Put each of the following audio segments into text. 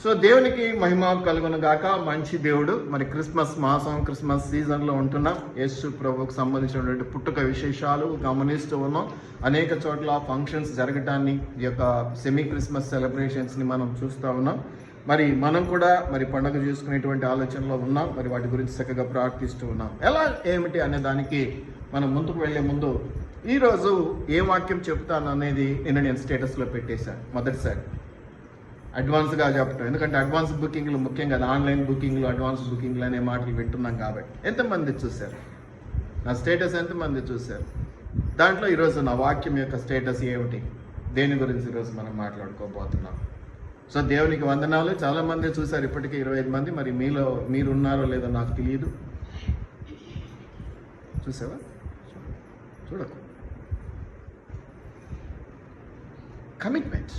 So దేవునికి మహిమ కలుగును గాక. మంచి దేవుడు. మరి క్రిస్మస్ మాసం, క్రిస్మస్ సీజన్లో ఉంటున్నాం. యేసు ప్రభువుకు సంబంధించినటువంటి పుట్టుక విశేషాలు గమనిస్తూ ఉన్నాం. అనేక చోట్ల ఫంక్షన్స్ జరగటాన్ని, ఈ యొక్క సెమీ క్రిస్మస్ సెలబ్రేషన్స్ని మనం చూస్తూ ఉన్నాం. మరి మనం కూడా మరి పండుగ చేసుకునేటువంటి ఆలోచనలో ఉన్నాం. మరి వాటి గురించి చక్కగా ప్రార్థిస్తూ ఉన్నాం. ఎలా ఏమిటి అనే దానికి మనం ముందుకు వెళ్లే ముందు ఈరోజు ఏ వాక్యం చెప్తాను అనేది నేను స్టేటస్లో పెట్టేశాను. మొదటిసారి అడ్వాన్స్గా చెప్పటం, ఎందుకంటే అడ్వాన్స్ బుకింగ్లు ముఖ్యంగా ఆన్లైన్ బుకింగ్లు, అడ్వాన్స్ బుకింగ్లు అనే మాటలు వింటున్నాం కాబట్టి. ఎంతమంది చూశారు నా స్టేటస్? ఎంతమంది చూశారు? దాంట్లో ఈరోజు నా వాక్యం యొక్క స్టేటస్ ఏమిటి, దేని గురించి ఈరోజు మనం మాట్లాడుకోబోతున్నాం. సో దేవునికి వందనాలు. చాలామంది చూశారు, ఇప్పటికీ 25 మంది. మరి మీలో మీరు ఉన్నారో లేదో నాకు తెలియదు. చూసావా? చూడకు. కమిట్మెంట్,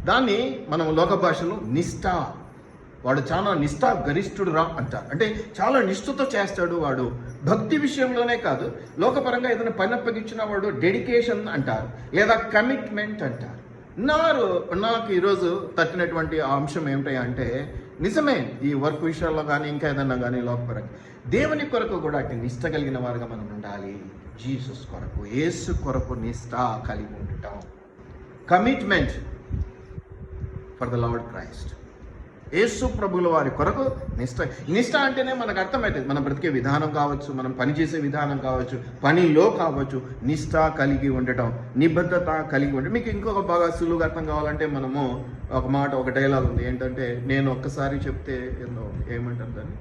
దాన్ని మనం లోక భాషలో నిష్ఠ, వాడు చాలా నిష్ఠా గరిష్ఠుడు రా అంటారు. అంటే చాలా నిష్ఠతో చేస్తాడు వాడు. భక్తి విషయంలోనే కాదు, లోకపరంగా ఏదైనా పని అప్పగించిన వాడు డెడికేషన్ అంటారు, లేదా కమిట్మెంట్ అంటారు. నాకు ఈరోజు తట్టినటువంటి అంశం ఏమిటి అంటే, నిజమే ఈ వర్క్ విషయాల్లో కానీ ఇంకా ఏదన్నా కానీ లోకపరంగా దేవుని కొరకు కూడా అటు నిష్ఠ కలిగిన వారుగా మనం ఉండాలి. జీసస్ కొరకు, యేసు కొరకు నిష్ఠ కలిగి ఉండటం, commitment for the Lord Christ. Yesu ప్రభుల వారి కొరకు నిష్ఠ అంటేనే మనకు అర్థమవుతుంది. మనం బ్రతికే విధానం కావచ్చు, మనం పనిచేసే విధానం కావచ్చు, పనిలో కావచ్చు, నిష్ఠ కలిగి ఉండటం, నిబద్ధత కలిగి ఉండటం. మీకు ఇంకొక బాగా సులువుగా అర్థం కావాలంటే మనము ఒక డైలాగ్ ఉంది. ఏంటంటే, నేను ఒక్కసారి చెప్తే ఏందో ఏమంటారు దాన్ని,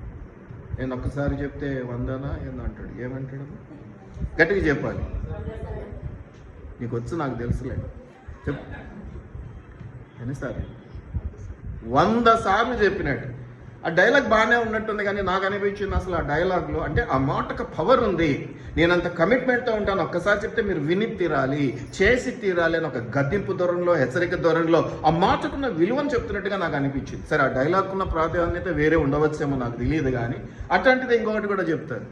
నేను ఒక్కసారి చెప్తే 100 ఏందో అంటాడు. ఏమంటాడు? గట్టిగా చెప్పాలి. నీకు వచ్చు, నాకు తెలుసులే. చెప్ ఎన్నిసార్లు? 100 సార్లు చెప్పినట్టు. ఆ డైలాగ్ బాగానే ఉన్నట్టుంది, కానీ నాకు అనిపించింది అసలు ఆ డైలాగ్లో అంటే ఆ మాటకు పవర్ ఉంది. నేనంత కమిట్మెంట్తో ఉంటాను, ఒక్కసారి చెప్తే మీరు విని తీరాలి, చేసి తీరాలి అని ఒక గద్దింపు ధోరణిలో, హెచ్చరిక ధోరణిలో ఆ మాటకున్న విలువను చెప్తున్నట్టుగా నాకు అనిపించింది. సరే, ఆ డైలాగ్ ఉన్న ప్రాధాన్యత వేరే ఉండవచ్చేమో, నాకు తెలియదు. కానీ అట్లాంటిది ఇంకొకటి కూడా చెప్తాను.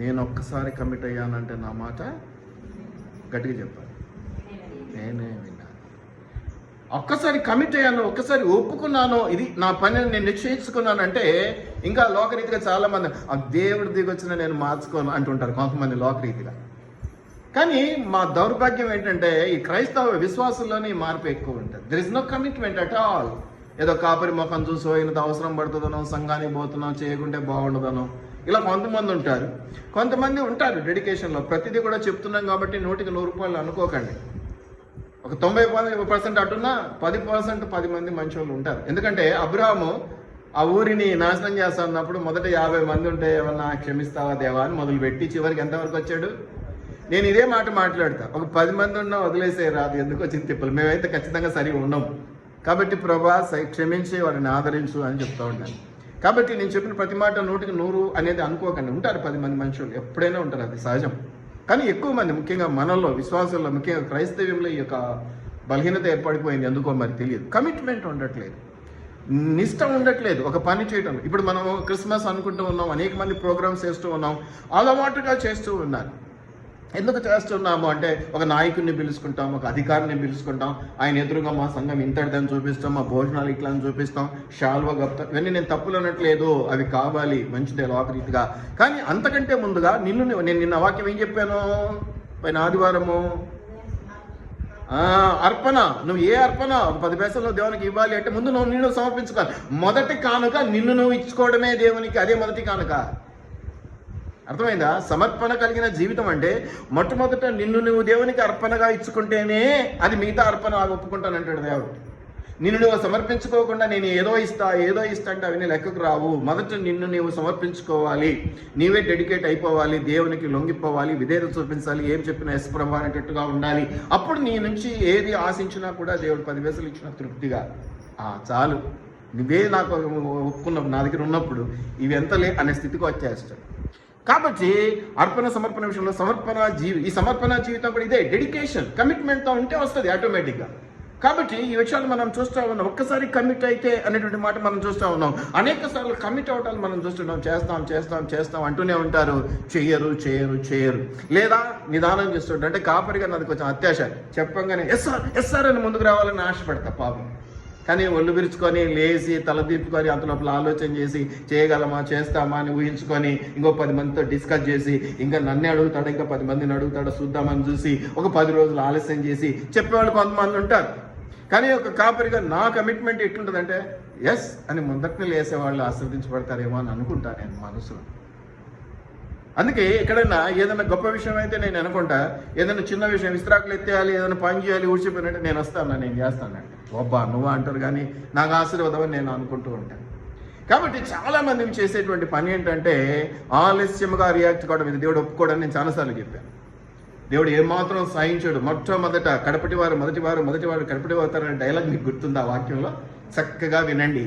నేను ఒక్కసారి కమిట్ అయ్యానంటే నా మాట గట్టిగా చెప్పాలి. నేనే విన్నాను, ఒక్కసారి కమిట్ అయ్యాను, ఒక్కసారి ఒప్పుకున్నాను, ఇది నా పని నేను నిశ్చయించుకున్నానంటే. ఇంకా లోకరీతిగా చాలామంది ఆ దేవుడి దిగొచ్చిన నేను మార్చుకోను అంటుంటారు కొంతమంది లోకరీతిగా. కానీ మా దౌర్భాగ్యం ఏంటంటే, ఈ క్రైస్తవ విశ్వాసంలోనే ఈ మార్పు ఎక్కువ ఉంటుంది. There is no commitment at all. ఏదో కాపరి ముఖం చూసో, ఇంత అవసరం పడుతుందనో, సంఘానికి పోతున్నాం, చేయకుంటే బాగుండదనో, ఇలా కొంతమంది ఉంటారు. కొంతమంది ఉంటారు డెడికేషన్లో. ప్రతిదీ కూడా చెప్తున్నాం కాబట్టి 100కి 100 రూపాయలు అనుకోకండి. ఒక 90% అటున్నా 10% 10 మంది మంచి వాళ్ళు ఉంటారు. ఎందుకంటే అబ్రాహాము ఆ ఊరిని నాశనం చేస్తున్నప్పుడు మొదట 50 మంది ఉంటే ఏమన్నా క్షమిస్తావా దేవా అని మొదలుపెట్టి చివరికి ఎంతవరకు వచ్చాడు? నేను ఇదే మాట మాట్లాడతా, ఒక 10 మంది ఉన్నా వదిలేసే రాదు, ఎందుకు వచ్చింది తిప్పలు, మేమైతే ఖచ్చితంగా సరిగా ఉన్నాం కాబట్టి ప్రభా క్షమించి వారిని ఆదరించు అని చెప్తా ఉంటాను. కాబట్టి నేను చెప్పిన ప్రతి మాట 100కి 100 అనేది అనుకోకండి. ఉంటారు 10 మంది మనుషులు, ఎప్పుడైనా ఉంటారు, అది సహజం. కానీ ఎక్కువ మంది, ముఖ్యంగా మనలో విశ్వాసంలో, ముఖ్యంగా క్రైస్తవ్యంలో ఈ యొక్క బలహీనత ఏర్పడిపోయింది. ఎందుకో మరి తెలియదు. కమిట్మెంట్ ఉండట్లేదు, నిష్ఠ ఉండట్లేదు ఒక పని చేయటం. ఇప్పుడు మనం క్రిస్మస్ అనుకుంటూ ఉన్నాం, అనేక మంది ప్రోగ్రామ్స్ చేస్తూ ఉన్నాం, అలవాటుగా చేస్తూ ఉన్నారు. ఎందుకు చేస్తున్నాము అంటే, ఒక నాయకుడిని పిలుచుకుంటాం, ఒక అధికారిని పిలుచుకుంటాం, ఆయన ఎదురుగా మా సంఘం ఇంతటిదని చూపిస్తాం, మా భోజనాలు ఇట్లా అని చూపిస్తాం, షాల్వా గప్తాం. ఇవన్నీ నేను తప్పులు అనట్లేదు, అవి కావాలి, మంచిదే లోకరీతిగా. కానీ అంతకంటే ముందుగా నేను నిన్న వాక్యం ఏం చెప్పాను పైన ఆదివారము? అర్పణ. నువ్వు ఏ అర్పణ 10 పైసలు దేవునికి ఇవ్వాలి అంటే ముందు నిన్ను సమర్పించుకోవాలి. మొదటి కానుక నిన్ను నువ్వు ఇచ్చుకోవడమే దేవునికి, అదే మొదటి కానుక. అర్థమైందా? సమర్పణ కలిగిన జీవితం అంటే మొట్టమొదట నిన్ను నువ్వు దేవునికి అర్పణగా ఇచ్చుకుంటేనే అది మిగతా అర్పణ ఒప్పుకుంటానంటాడు దేవుడు. నిన్ను నువ్వు సమర్పించుకోకుండా నేను ఏదో ఇస్తా అంటే అవన్నీ లెక్కకు రావు. మొదట నిన్ను నీవు సమర్పించుకోవాలి, నీవే డెడికేట్ అయిపోవాలి, దేవునికి లొంగిపోవాలి, విధేయత చూపించాలి, ఏం చెప్పినా యశ్వ్రభ అనేటట్టుగా ఉండాలి. అప్పుడు నీ నుంచి ఏది ఆశించినా కూడా దేవుడు 10 పైసలు ఇచ్చిన తృప్తిగా చాలు, నువ్వే నాకు ఒప్పుకున్నప్పుడు, నా దగ్గర ఉన్నప్పుడు ఇవి ఎంతలే అనే స్థితికి వచ్చేస్తాడు. కాబట్టి అర్పణ సమర్పణ విషయంలో ఈ సమర్పణ జీవితం కూడా ఇదే డెడికేషన్, కమిట్మెంట్తో ఉంటే వస్తుంది ఆటోమేటిక్గా. కాబట్టి ఈ విషయాలు మనం చూస్తూ ఉన్నాం. ఒక్కసారి కమిట్ అయితే అనేటువంటి మాట మనం చూస్తూ ఉన్నాం. అనేక సార్లు కమిట్ అవటాలు మనం చూస్తున్నాం. చేస్తాం అంటూనే ఉంటారు, చెయ్యరు. లేదా నిదానం చేస్తుంటారు. అంటే కాపరిగా నాది కొంచెం అత్యాశ, చెప్పంగానే ఎస్ సార్ అని ముందుకు రావాలని ఆశపడతా పాపం. కానీ ఒళ్ళు విరుచుకొని లేచి తలదిప్పుకొని అంత లోపల ఆలోచన చేసి చేయగలమా చేస్తామా అని ఊహించుకొని ఇంకో 10 మందితో డిస్కస్ చేసి ఇంకా నన్నే అడుగుతాడు, ఇంకా 10 మందిని అడుగుతాడు, చూద్దామని చూసి ఒక 10 రోజులు ఆలస్యం చేసి చెప్పేవాళ్ళు కొంతమంది ఉంటారు. కానీ ఒక కాపరిగా నా కమిట్మెంట్ ఎట్లుంటుందంటే ఎస్ అని ముందటిని లేసేవాళ్ళు ఆశ్రదించబడతారేమో అని అనుకుంటాను నేను మనసులో. అందుకే ఎక్కడైనా ఏదైనా గొప్ప విషయం అయితే నేను అనుకుంటా, ఏదైనా చిన్న విషయం విస్తరాకులు ఎత్తేయాలి, ఏదైనా పని చేయాలి, ఊడ్చిపోయినట్టే నేను చేస్తానండి. ఒబ్బా నువ్వు అంటారు కానీ నాకు ఆశీర్వాదం అని నేను అనుకుంటూ ఉంటాను. కాబట్టి చాలామంది చేసేటువంటి పని ఏంటంటే ఆలస్యముగా రియాక్ట్ కావడం. ఇది దేవుడు ఒప్పుకోవడం నేను చాలాసార్లు చెప్పాను. దేవుడు ఏమాత్రం సహించాడు. మొట్టమొదట మొదటివారు కడపటి అవుతారనే డైలాగ్ మీకు గుర్తుంది ఆ వాక్యంలో? చక్కగా వినండి.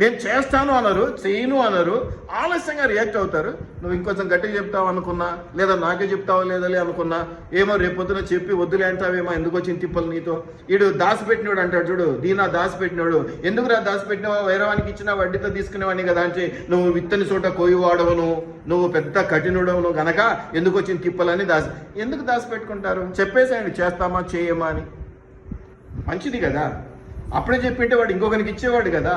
నేను చేస్తాను అనరు, చేయను అనరు, ఆలస్యంగా రియాక్ట్ అవుతారు. నువ్వు ఇంకొంచెం గట్టిగా చెప్తావు అనుకున్నా, లేదా నాకే చెప్తావో లేదలే అనుకున్నా, ఏమో రేపొద్దున చెప్పి వద్దులే అంటావేమో, ఎందుకు వచ్చిన తిప్పలు నీతో. వీడు దాచిపెట్టినోడు అంటాడు చూడు, దీనా దాచిపెట్టినోడు, ఎందుకురా దాచిపెట్టినావో, వేరేవానికి ఇచ్చిన వడ్డీతో తీసుకునేవాడిని కదా అంటే, నువ్వు విత్తని చోట కోయివాడవను, నువ్వు పెద్ద కఠినుడవును గనక ఎందుకు వచ్చిన తిప్పలని ఎందుకు దాచిపెట్టుకుంటారు? చెప్పేసేయండి చేస్తామా చేయమా అని. మంచిది కదా, అప్పుడే చెప్పింటే వాడు ఇంకొకరికి ఇచ్చేవాడు కదా.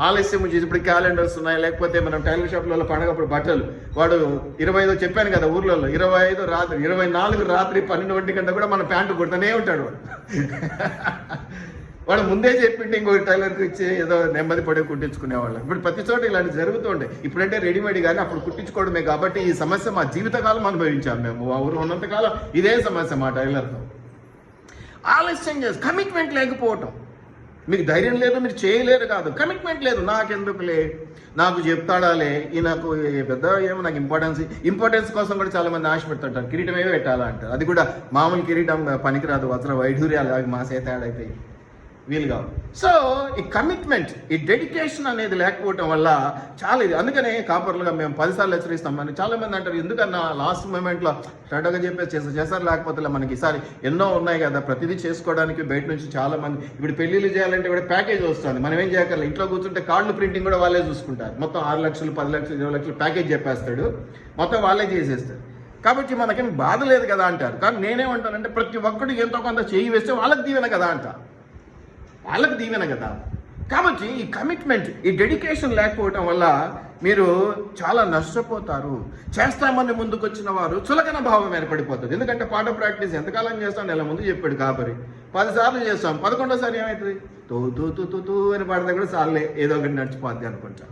ఆలస్యం చేసి ఇప్పుడు క్యాలెండర్స్ ఉన్నాయి, లేకపోతే మనం టైలర్ షాప్లలో పండగప్పుడు బట్టలు, వాడు 25 చెప్పాను కదా ఊర్లలో, 25 రాత్రి 24 రాత్రి 12 గంట కూడా మన ప్యాంటు కుడుతూనే ఉంటాడు వాడు ముందే చెప్పింటే ఇంకొక టైలర్కి ఇచ్చి ఏదో నెమ్మది పడి కుట్టించుకునేవాళ్ళం. ఇప్పుడు ప్రతి చోట ఇలాంటి జరుగుతూ ఉంటాయి. ఇప్పుడంటే రెడీమేడ్ కానీ అప్పుడు కుట్టించుకోవడమే. కాబట్టి ఈ సమస్య మా జీవితకాలం అనుభవించాం మేము. ఆ ఊరు ఉన్నంతకాలం ఇదే సమస్య మా టైలర్తో. ఆలస్యం చేసి కమిట్మెంట్ లేకపోవటం. మీకు ధైర్యం లేదు, మీరు చేయలేరు కాదు, కమిట్మెంట్ లేదు. నాకెందుకులే, నాకు చెప్తాడాలే, ఈ నాకు పెద్ద ఏమో నాకు ఇంపార్టెన్స్ కోసం కూడా చాలా మంది ఆశ పెడుతుంటారు. కిరీటమే పెట్టాలా అంటారు. అది కూడా మామూలు కిరీటం పనికిరాదు, వజ్ర వైఢూర్యాలు అవి మా సేతాడైపోయి వీలుగా. సో ఈ కమిట్మెంట్, ఈ డెడికేషన్ అనేది లేకపోవటం వల్ల చాలా ఇది. అందుకనే కాపర్లుగా మేము 10 సార్లు హెచ్చరిస్తాం. అని చాలా మంది అంటారు, ఎందుకన్నా లాస్ట్ మూమెంట్లో స్టార్ట్గా చెప్పేసి చేస్తారు, లేకపోతే మనకి ఈసారి ఎన్నో ఉన్నాయి కదా ప్రతిదీ చేసుకోవడానికి. బయట నుంచి చాలా మంది ఇప్పుడు పెళ్లిళ్ళు చేయాలంటే కూడా ప్యాకేజ్ వస్తుంది. మనం ఏం చేయగలం, ఇంట్లో కూర్చుంటే కార్డులు ప్రింటింగ్ కూడా వాళ్ళే చూసుకుంటారు. మొత్తం 6 లక్షలు 10 లక్షలు 20 లక్షలు ప్యాకేజ్ చెప్పేస్తాడు, మొత్తం వాళ్ళే చేసేస్తారు. కాబట్టి మనకేం బాధ లేదు కదా అంటారు. కానీ నేనేమంటానంటే ప్రతి ఒక్కడు ఎంతో కొంత చేయి వేస్తే వాళ్ళకి దీవెన కదా కాబట్టి ఈ కమిట్మెంట్, ఈ డెడికేషన్ లేకపోవటం వల్ల మీరు చాలా నష్టపోతారు. చేస్తామని ముందుకు వచ్చిన వారు చులకన భావం ఏర్పడిపోతుంది. ఎందుకంటే పాట ప్రాక్టీస్ ఎంతకాలం చేస్తాం, నెల ముందు చెప్పాడు కాపరి. 10 సార్లు చేస్తాం, 11వ ఏమవుతుంది, తూ అని పాడితే కూడా చాలే ఏదో ఒకటి నడిచిపోద్ది అనుకుంటా.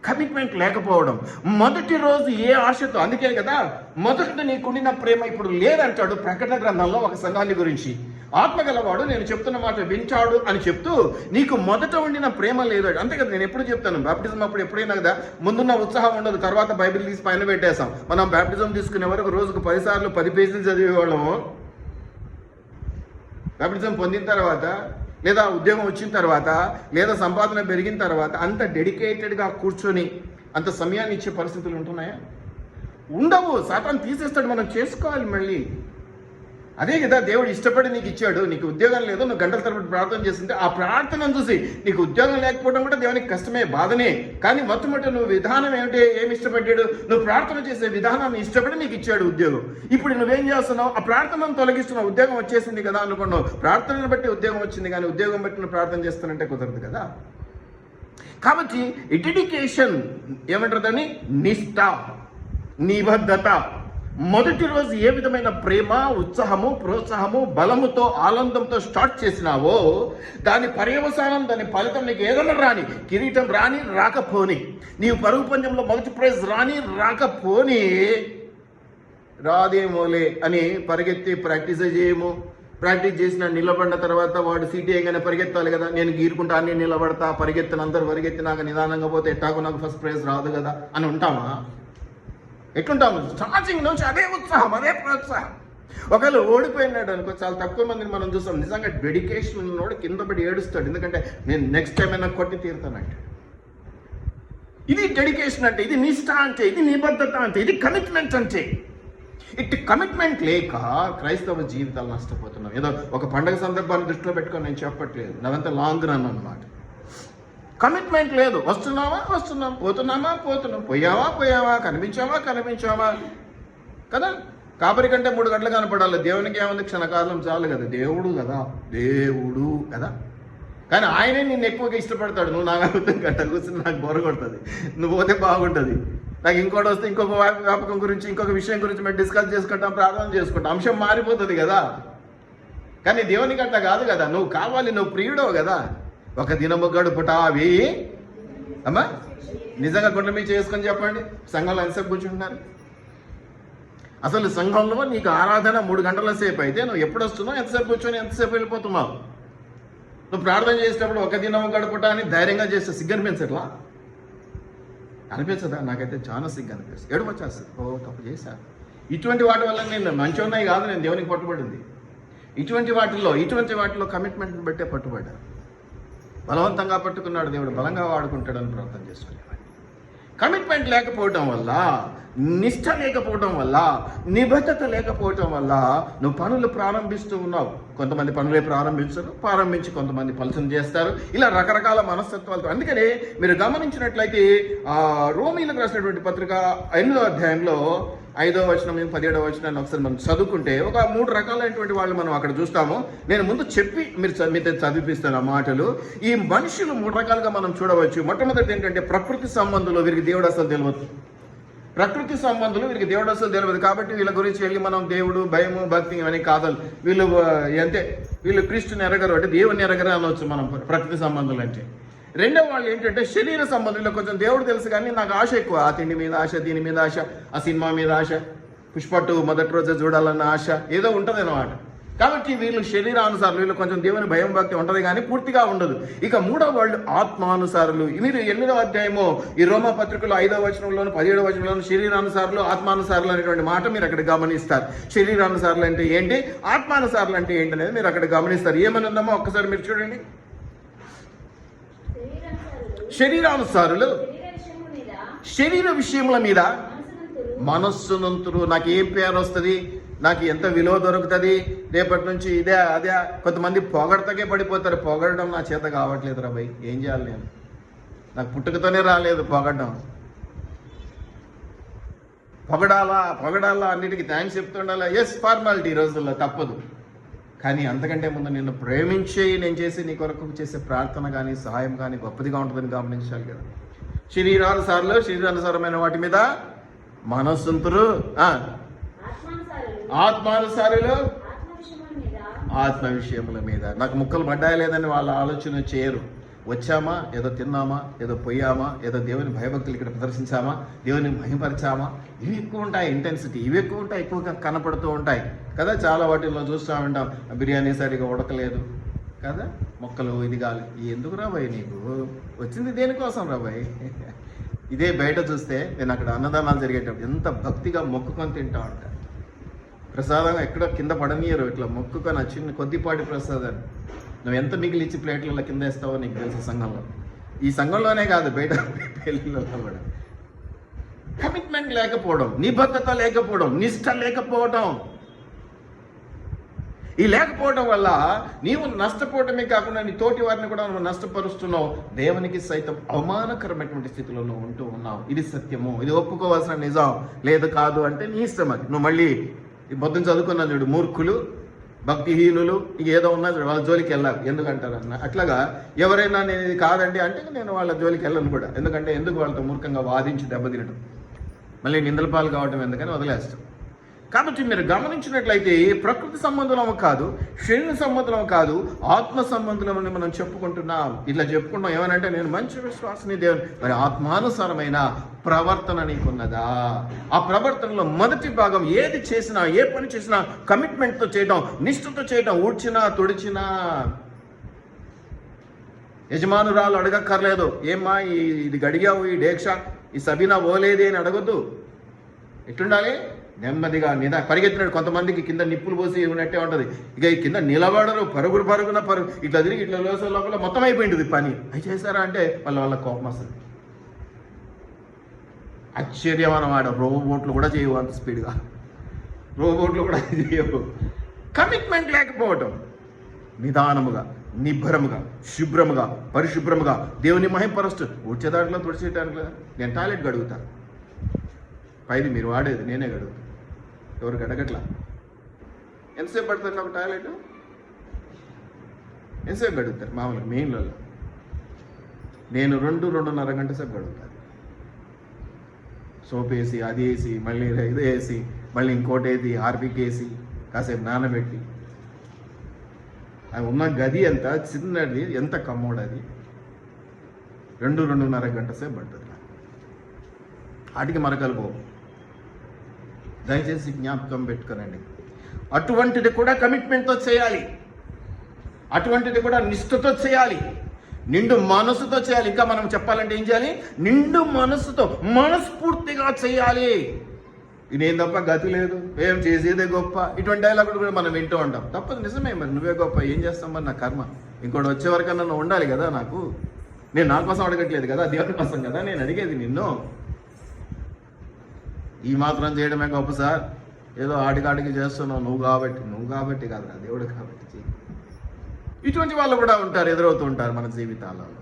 కమిట్మెంట్ లేకపోవడం. మొదటి రోజు ఏ ఆశతో, అందుకే కదా మొదట నీకుండిన ప్రేమ ఇప్పుడు లేదంటాడు ప్రకటన గ్రంథంలో ఒక సంఘాన్ని గురించి. ఆత్మగలవాడు నేను చెప్తున్న మాట వింటాడు అని చెప్తూ నీకు మొదట ఉండిన ప్రేమ లేదు. అంతే కదా, నేను ఎప్పుడు చెప్తాను, బాప్టిజం అప్పుడు ఎప్పుడైనా కదా ముందున్న ఉత్సాహం ఉండదు, తర్వాత బైబిల్ తీసి పైన పెట్టేసాం. మనం బాప్టిజం తీసుకునే వరకు రోజుకు 10 సార్లు 10 పేజీలు చదివేవాళ్ళము. బాప్టిజం పొందిన తర్వాత, లేదా ఉద్యోగం వచ్చిన తర్వాత, లేదా సంపాదన పెరిగిన తర్వాత అంత డెడికేటెడ్గా కూర్చొని అంత సమయాన్ని ఇచ్చే పరిస్థితులు ఉంటున్నాయా? ఉండవు. సాతాను తీసేస్తాడు, మనం చేసుకోవాలి మళ్ళీ. అదే కదా దేవుడు ఇష్టపడి నీకు ఇచ్చాడు. నీకు ఉద్యోగం లేదు, నువ్వు గంటల తరబడి ప్రార్థన చేస్తుంటే ఆ ప్రార్థనను చూసి నీకు ఉద్యోగం లేకపోవడం కూడా దేవునికి కష్టమే, బాధనే. కానీ మొట్టమొదటి నువ్వు విధానం ఏమి ఇష్టపడ్డాడు, నువ్వు ప్రార్థన చేసే విధానాన్ని ఇష్టపడి నీకు ఇచ్చాడు ఉద్యోగం. ఇప్పుడు నువ్వేం చేస్తున్నావు, ఆ ప్రార్థనను తొలగిస్తున్నావు. ఉద్యోగం వచ్చేసింది కదా అనుకున్నావు, ప్రార్థనను బట్టి ఉద్యోగం వచ్చింది, కానీ ఉద్యోగం బట్టి నువ్వు ప్రార్థన చేస్తానంటే కుదరదు కదా. కాబట్టి ఈ డెడికేషన్ ఏమంటారని, నిష్ఠ, నిబద్ధత. మొదటి రోజు ఏ విధమైన ప్రేమ, ఉత్సాహము, ప్రోత్సాహము, బలముతో, ఆనందంతో స్టార్ట్ చేసినావో దాని పర్యవసానం, దాని ఫలితం నీకు ఏదైనా రాని, కిరీటం రాని రాకపోని, నీవు పరుగు పందెంలో మొదటి ప్రైజ్ రాని రాకపోని, రాదేమోలే అని పరిగెత్తి ప్రాక్టీస్ చేయము. ప్రాక్టీస్ చేసిన నిలబడిన తర్వాత వాడు సీటీ వేయగానే పరిగెత్తాలి కదా, నేను గీరుకుంటా అన్నీ నిలబడతా, పరిగెత్తిన అందరూ పరిగెత్తి నాకు నిదానంగా పోతే ఎట్టాగో నాకు ఫస్ట్ ప్రైజ్ రాదు కదా అని ఉంటామా? ఎట్లుంటాము? స్టార్టింగ్ నుంచి అదే ఉత్సాహం, అదే ప్రోత్సాహం. ఒకవేళ ఓడిపోయినాడు అనుకో, చాలా తక్కువ మందిని మనం చూస్తాం నిజంగా డెడికేషన్ ఉన్నోడు కింద పడి ఏడుస్తాడు. ఎందుకంటే నేను నెక్స్ట్ టైం అయినా కొట్టి తీరుతానంటే. ఇది డెడికేషన్ అంటే, ఇది నిష్ఠ అంటే, ఇది నిబద్ధత అంటే, ఇది కమిట్మెంట్ అంటే. ఇట్టి కమిట్మెంట్ లేక క్రైస్తవ జీవితాలు నష్టపోతున్నాం. ఏదో ఒక పండగ సందర్భాన్ని దృష్టిలో పెట్టుకొని నేను చెప్పట్లేదు, నాదంతా లాంగ్ రన్ అన్నమాట. కమిట్మెంట్ లేదు. వస్తున్నాం, పోతున్నాం, పోయావా, కనిపించావా కదా. కాపరి కంటే 3 గంటలు కనపడాలి, దేవునికి ఏముంది, క్షణకాలం చాలు కదా. దేవుడు కదా. కానీ ఆయనే నిన్ను ఎక్కువగా ఇష్టపడతాడు. నువ్వు నాకు అర్థం గంట కూర్చుని నాకు బోర కొడుతుంది, నువ్వు పోతే బాగుంటుంది, నాకు ఇంకోటి వస్తే ఇంకొక వ్యాపకం గురించి ఇంకొక విషయం గురించి మేము డిస్కస్ చేసుకుంటాం, ప్రార్థన చేసుకుంటాం, అంశం మారిపోతుంది కదా. కానీ దేవునికి అట్లా కాదు కదా. నువ్వు కావాలి, నువ్వు ప్రియుడవు కదా. ఒక దినము గడుపుట అవి అమ్మా నిజంగా గుండె మీద చేసుకొని చెప్పండి. సంఘంలో ఎంతసేపు కూర్చుంటున్నారు? అసలు సంఘంలో నీకు ఆరాధన 3 గంటల సేపు అయితే నువ్వు ఎప్పుడు వస్తున్నావు, ఎంతసేపు కూర్చొని ఎంతసేపు వెళ్ళిపోతున్నావు? నువ్వు ప్రార్థన చేసేటప్పుడు ఒక దినం గడుపుట అని ధైర్యంగా చేస్తే సిగ్గు అనిపించట్లా? అనిపించదా? నాకైతే చాలా సిగ్గు అనిపిస్తుంది, ఏడుపు వచ్చేస్తుంది. తప్పు చేశా. ఇటువంటి వాటి వల్ల నేను మంచి ఉన్నాయి కాదు, నేను దేవునికి పట్టుబడింది. ఇటువంటి వాటిల్లో కమిట్మెంట్ని బట్టే పట్టుబడ్డా. బలవంతంగా పట్టుకున్నాడు దేవుడు, బలంగా వాడుకుంటాడని ప్రార్థన చేసుకునేవాడిని. కమిట్మెంట్ లేకపోవటం వల్ల, నిష్ఠ లేకపోవటం వల్ల, నిబద్ధత లేకపోవటం వల్ల నువ్వు పనులు ప్రారంభిస్తూ ఉన్నావు. కొంతమంది పనులే ప్రారంభించి కొంతమంది పలుచన చేస్తారు. ఇలా రకరకాల మనస్తత్వాలతో. అందుకని మీరు గమనించినట్లయితే రోమీలకు రాసినటువంటి పత్రిక 8వ అధ్యాయంలో 5వ వచనం 17వ వచనాన్ని ఒకసారి మనం చదువుకుంటే ఒక 3 రకాలైనటువంటి వాళ్ళు మనం అక్కడ చూస్తాము. నేను ముందు చెప్పి మీతో చదివిపిస్తాను ఆ మాటలు. ఈ మనుషులు 3 రకాలుగా మనం చూడవచ్చు. మొట్టమొదటి ఏంటంటే ప్రకృతి సంబంధులు, వీరికి దేవుడు అసలు తెలియదు. కాబట్టి వీళ్ళ గురించి వెళ్ళి మనం దేవుడు, భయము, భక్తి ఇవన్నీ కాదు. వీళ్ళు క్రీస్తుని ఎరగరు, అంటే దేవుని ఎరగరు అనవచ్చు మనం ప్రకృతి సంబంధులు అంటే. రెండో వాళ్ళు ఏంటంటే శరీర సంబంధంలో కొంచెం దేవుడు తెలుసు కానీ నాకు ఆశ ఎక్కువ, ఆ తిండి మీద ఆశ, దీని మీద ఆశ, ఆ సినిమా మీద ఆశ, పుష్ప 2 మొదటి రోజే చూడాలన్న ఆశ ఏదో ఉంటుంది అన్నమాట. కాబట్టి వీళ్ళు శరీరానుసారులు, వీళ్ళు కొంచెం దేవుని భయం భక్తి ఉంటుంది కానీ పూర్తిగా ఉండదు. ఇక 3వ వాళ్ళు ఆత్మానుసారులు. మీరు 8వ అధ్యాయము ఈ రోమా పత్రికలో 5వ వచనంలోను 17వ వచనంలోను శరీరానుసారులు, ఆత్మానుసారులు అనేటువంటి మాట మీరు అక్కడ గమనిస్తారు. శరీరానుసారులు అంటే ఏంటి, ఆత్మానుసారులు అంటే ఏంటి అనేది మీరు అక్కడ గమనిస్తారు. ఏమని ఉందామో ఒక్కసారి మీరు చూడండి. శరీరానుసారులు శరీర విషయముల మీద మనస్సునంతురు. నాకు ఏం పేరు వస్తుంది, నాకు ఎంత విలువ దొరుకుతుంది, రేపటి నుంచి ఇదే అదే. కొంతమంది పొగడతకే పడిపోతారు. పొగడడం నా చేత కావట్లేదు రా భయ్, ఏం చేయాలి నేను, నాకు పుట్టుకతోనే రాలేదు పొగడడం. పొగడాలా అన్నిటికీ థ్యాంక్స్ చెప్తుండాలా. ఎస్, ఫార్మాలిటీ ఈ రోజుల్లో తప్పదు. కానీ అంతకంటే ముందు నిన్ను ప్రేమించి నేను చేసి నీ కొరకు చేసే ప్రార్థన కానీ సహాయం కానీ గొప్పదిగా ఉంటుందని గమనించాలి కదా. శరీరానుసారమైన వాటి మీద మనస్సుంతురు, ఆత్మానుసారులు ఆత్మ విషయముల మీద. నాకు ముక్కలు పడ్డాయా లేదని వాళ్ళ ఆలోచన చేయరు. వచ్చామా, ఏదో తిన్నామా, ఏదో పోయామా, ఏదో దేవుని భయభక్తులు ఇక్కడ ప్రదర్శించామా, దేవుని మహిమపరిచామా, ఇవి ఎక్కువ ఉంటాయి. ఇంటెన్సిటీ ఇవి ఎక్కువ ఉంటాయి, ఎక్కువగా కనపడుతూ ఉంటాయి కదా. చాలా వాటిల్లో చూస్తూ ఉంటాం, బిర్యానీ సరిగా ఉడకలేదు కదా, మొక్కలు ఇది కాదు. ఎందుకు రాబాయ్, నీకు వచ్చింది దేనికోసం రాబాయ్? ఇదే బయట చూస్తే నేను అక్కడ అన్నదానాలు జరిగేటప్పుడు ఎంత భక్తిగా మొక్కుకొని తింటా ఉంటాను. ప్రసాదం ఎక్కడో కింద పడనీయరు, ఇట్లా మొక్కుకొని చిన్న కొద్దిపాటి ప్రసాదాన్ని నువ్వు ఎంత మిగిలిచ్చి ప్లేట్లలో కింద వేస్తావో నీకు తెలుసు. సంఘంలో, ఈ సంఘంలోనే కాదు బయట పెళ్ళిళ్ళలో కూడా కమిట్మెంట్ లేకపోవడం, నిబద్ధత లేకపోవడం, నిష్ఠ లేకపోవడం, ఈ లేకపోవడం వల్ల నీవు నష్టపోవటమే కాకుండా నీ తోటి వారిని కూడా నువ్వు నష్టపరుస్తున్నావు. దేవునికి సైతం అవమానకరమైనటువంటి స్థితిలో నువ్వు ఉంటూ ఉన్నావు. ఇది సత్యము, ఇది ఒప్పుకోవాల్సిన నిజం. లేదు కాదు అంటే నీ ఇష్టం అది. నువ్వు మళ్ళీ ఈ పొద్దున చదువుకున్నాను చూడు, మూర్ఖులు, భక్తిహీనులు, ఇక ఏదో ఉన్నా చూడు, వాళ్ళ జోలికి వెళ్ళాలి. ఎందుకంటారు అన్న అట్లాగా ఎవరైనా నేను ఇది కాదండి అంటే నేను వాళ్ళ జోలికి వెళ్ళను కూడా. ఎందుకు వాళ్ళతో మూర్ఖంగా వాదించి దెబ్బతినడం, మళ్ళీ నిందల పాలు కావటం ఎందుకని వదిలేస్తాం. కాబట్టి మీరు గమనించినట్లయితే ప్రకృతి సంబంధం కాదు, శరీర సంబంధం కాదు, ఆత్మ సంబంధం అని మనం చెప్పుకుంటున్నాం. ఇట్లా చెప్పుకుంటాం ఏమనంటే నేను మంచి విశ్వాసని దేవుని. మరి ఆత్మానుసారమైన ప్రవర్తన నీకున్నదా? ఆ ప్రవర్తనలో మొదటి భాగం ఏది చేసినా, ఏ పని చేసినా కమిట్మెంట్తో చేయడం, నిష్ఠతో చేయడం. ఊడ్చినా తుడిచినా యజమానురాలు అడగక్కర్లేదు, ఏమ్మా ఇది గడిగావు, ఈ డేక్ష, ఈ సబీనా ఓలేది అని అడగొద్దు. ఎట్లుండాలి? నెమ్మదిగా పరిగెత్తినాడు. కొంతమందికి కింద నిప్పులు పోసి ఉన్నట్టే ఉంటుంది. ఇక ఈ కింద నిలబడరు, పరుగున ఇట్లా తిరిగి ఇట్లా లోసే లోపల మొత్తం అయిపోయింది పని. అవి చేశారా అంటే వాళ్ళ కోపం వస్తుంది. ఆశ్చర్యం అన్నమాట. రోబోట్లు కూడా చేయవు అంత స్పీడ్గా. రోబోట్లు కూడా చేయవు. కమిట్మెంట్ లేకపోవటం, నిదానముగా, నిబ్బరముగా, శుభ్రముగా, పరిశుభ్రముగా దేవుని మహిమపరుస్తూ వచ్చేదాంట్లో తుడిచేయటానికి. నేను టాయిలెట్ గడుగుతా, పైది మీరు వాడేది నేనే గడుగుతా, ఎవరు గడగట్లా. ఎంతసేపు పడుతుంది ఒక టాయిలెట్? ఎంతసేపు గడుగుతారు మామూలుగా మెయిన్లలో? నేను 2-2.5 గంట సేపు గడుగుతాను. సోప్ వేసి, అది వేసి, మళ్ళీ ఇది వేసి, మళ్ళీ ఇంకోటి వేసి, హార్పిక్ వేసి, కాసేపు నానబెట్టి, అది ఉన్న గది ఎంత చిన్నది, ఎంత కమ్మోడు అది. 2-2.5 గంట సేపు పడుతుంది. వాటికి మరకలు పోవు. దయచేసి జ్ఞాపకం పెట్టుకోనండి. అటువంటిది కూడా కమిట్మెంట్తో చేయాలి, అటువంటిది కూడా నిష్ఠతో చేయాలి, నిండు మనసుతో చేయాలి. ఇంకా మనం చెప్పాలంటే ఏం చేయాలి? నిండు మనసుతో, మనస్ఫూర్తిగా చేయాలి. ఇదేం తప్ప గతి లేదు, ఏం చేసేదే గొప్ప, ఇటువంటి డైలాగులు కూడా మనం వింటూ ఉంటాం. తప్పదు, నిజమే. మరి నువ్వే గొప్ప, ఏం చేస్తాం మరి, నా కర్మ. ఇంకోటి వచ్చే వరకన్నా నువ్వు ఉండాలి కదా నాకు. నేను నా కోసం అడగట్లేదు కదా, దేవుని కోసం కదా నేను అడిగేది నిన్ను. ఈ మాత్రం చేయడమే గొప్ప సార్, ఏదో ఆడికాడికి చేస్తున్నావు నువ్వు కాబట్టి కాదు, నా దేవుడు కాబట్టి చెయ్యి. ఇటువంటి వాళ్ళు కూడా ఉంటారు, ఎదురవుతూ ఉంటారు మన జీవితాలలో.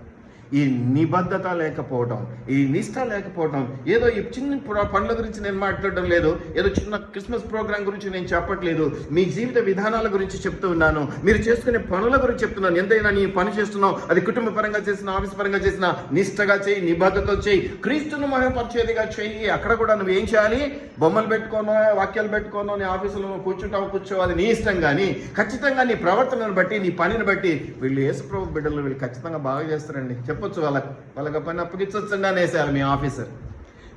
ఈ నిబద్ధత లేకపోవడం, ఈ నిష్ఠ లేకపోవడం. ఏదో ఈ చిన్న పనుల గురించి నేను మాట్లాడడం లేదు, ఏదో చిన్న క్రిస్మస్ ప్రోగ్రాం గురించి నేను చెప్పట్లేదు. మీ జీవిత విధానాల గురించి చెప్తూ ఉన్నాను, మీరు చేసుకునే పనుల గురించి చెప్తున్నాను. ఎంతైనా నీ పని చేస్తున్నావు, అది కుటుంబ పరంగా చేసిన, ఆఫీస్ పరంగా చేసిన, నిష్ఠగా చేయి, నిబద్ధతతో చేయి, క్రీస్తును మహిమపరిచేదిగా చేయి. అక్కడ కూడా నువ్వు ఏం చేయాలి? బొమ్మలు పెట్టుకోనో, వాక్యాలు పెట్టుకోనో, నీ ఆఫీసులో కూర్చుంటావు, కూర్చో, అది నీ ఇష్టం. కానీ ఖచ్చితంగా నీ ప్రవర్తనను బట్టి, నీ పనిని బట్టి వీళ్ళు యేసుప్రభు బిడ్డలు వీళ్ళు ఖచ్చితంగా బాగా చేస్తారండి చెప్పొచ్చు. వాళ్ళకి పని అప్పగించొచ్చండి అనేసారు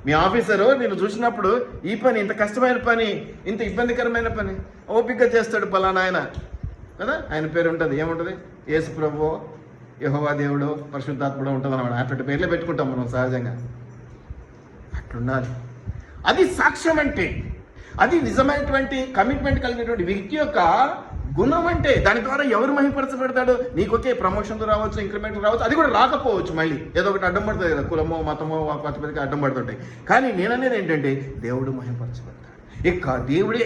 మీ ఆఫీసరు నేను చూసినప్పుడు, ఈ పని ఇంత కష్టమైన పని, ఇంత ఇబ్బందికరమైన పని ఓపికగా చేస్తాడు పలానా ఆయన కదా. ఆయన పేరు ఉంటుంది, ఏముంటుంది? యేసు ప్రభువో, యెహోవా దేవుడు, పరిశుద్ధాత్ముడు ఉంటుంది అన్నమాట. అటువంటి పేర్లే పెట్టుకుంటాం మనం సహజంగా. అట్లుండాలి. అది సాక్ష్యం అంటే, అది నిజమైనటువంటి కమిట్మెంట్ కలిగినటువంటి వ్యక్తి యొక్క గుణం అంటే. దాని ద్వారా ఎవరు మహిమపరచబడతాడు? నీకు ఒకే ప్రమోషన్లు రావచ్చు, ఇంక్రిమెంట్ రావచ్చు, అది కూడా రాకపోవచ్చు. మళ్ళీ ఏదో ఒకటి అడ్డం పడుతుంది కదా, కులమో మతమో పతిపతికి అడ్డం పడుతుంటాయి. కానీ నేననేది ఏంటంటే, దేవుడు మహిమపరచబడతాడు. ఇక దేవుడే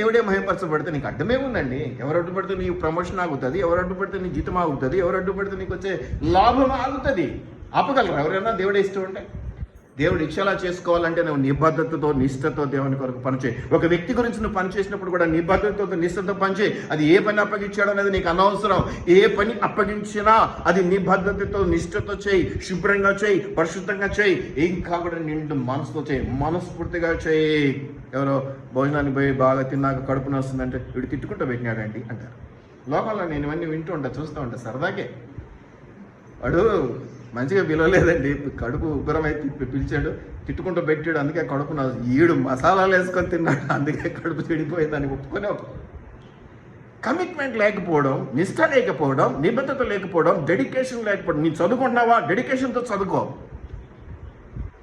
దేవుడే మహిమపరచబడితే నీకు అడ్డమే ఉందండి. ఎవరు అడ్డుపడితే నీ ప్రమోషన్ ఆగుతుంది, ఎవరు అడ్డుపడితే నీ జీతం ఆగుతుంది, ఎవరు అడ్డుపడితే నీకు వచ్చే లాభం ఆగుతుంది. ఆపగలరు ఎవరైనా? దేవుడే ఇష్టం ఉంటే. దేవుడు ఇచ్చేలా చేసుకోవాలంటే నువ్వు నిబద్ధతతో, నిష్ఠతో దేవుని కొరకు పనిచేయి. ఒక వ్యక్తి గురించి నువ్వు పనిచేసినప్పుడు కూడా నిబద్ధతతో, నిష్ఠతో పనిచేయి. అది ఏ పని అప్పగించాడు అనేది నీకు అనవసరం. ఏ పని అప్పగించినా అది నిబద్ధతతో, నిష్ఠతో చేయి, శుభ్రంగా చేయి, పరిశుద్ధంగా చేయి. ఇంకా కూడా నిండు మనసుతో చేయి, మనస్ఫూర్తిగా చేయి. ఎవరో భోజనానికి పోయి బాగా తిన్నాక కడుపు నొస్తుందంటే వీడు తిట్టుకుంటూ పెట్టినాడండి అంటారు. లోకంలో నేను ఇవన్నీ వింటూ ఉంటా, చూస్తూ ఉంటా సరదాకే. వాడు మంచిగా పిలవలేదండి, కడుపు ఉబ్బరమై పిలిచాడు, తిట్టుకుంటూ పెట్టాడు, అందుకే కడుపు ఈడు మసాలాలు వేసుకొని తిన్నాడు, అందుకే కడుపు చెడిపోయిందని ఒప్పుకొని. కమిట్మెంట్ లేకపోవడం, నిష్ఠ లేకపోవడం, నిబద్ధత లేకపోవడం, డెడికేషన్ లేకపోవడం. నీ చదువుకుంటున్నావా? డెడికేషన్తో చదువుకో.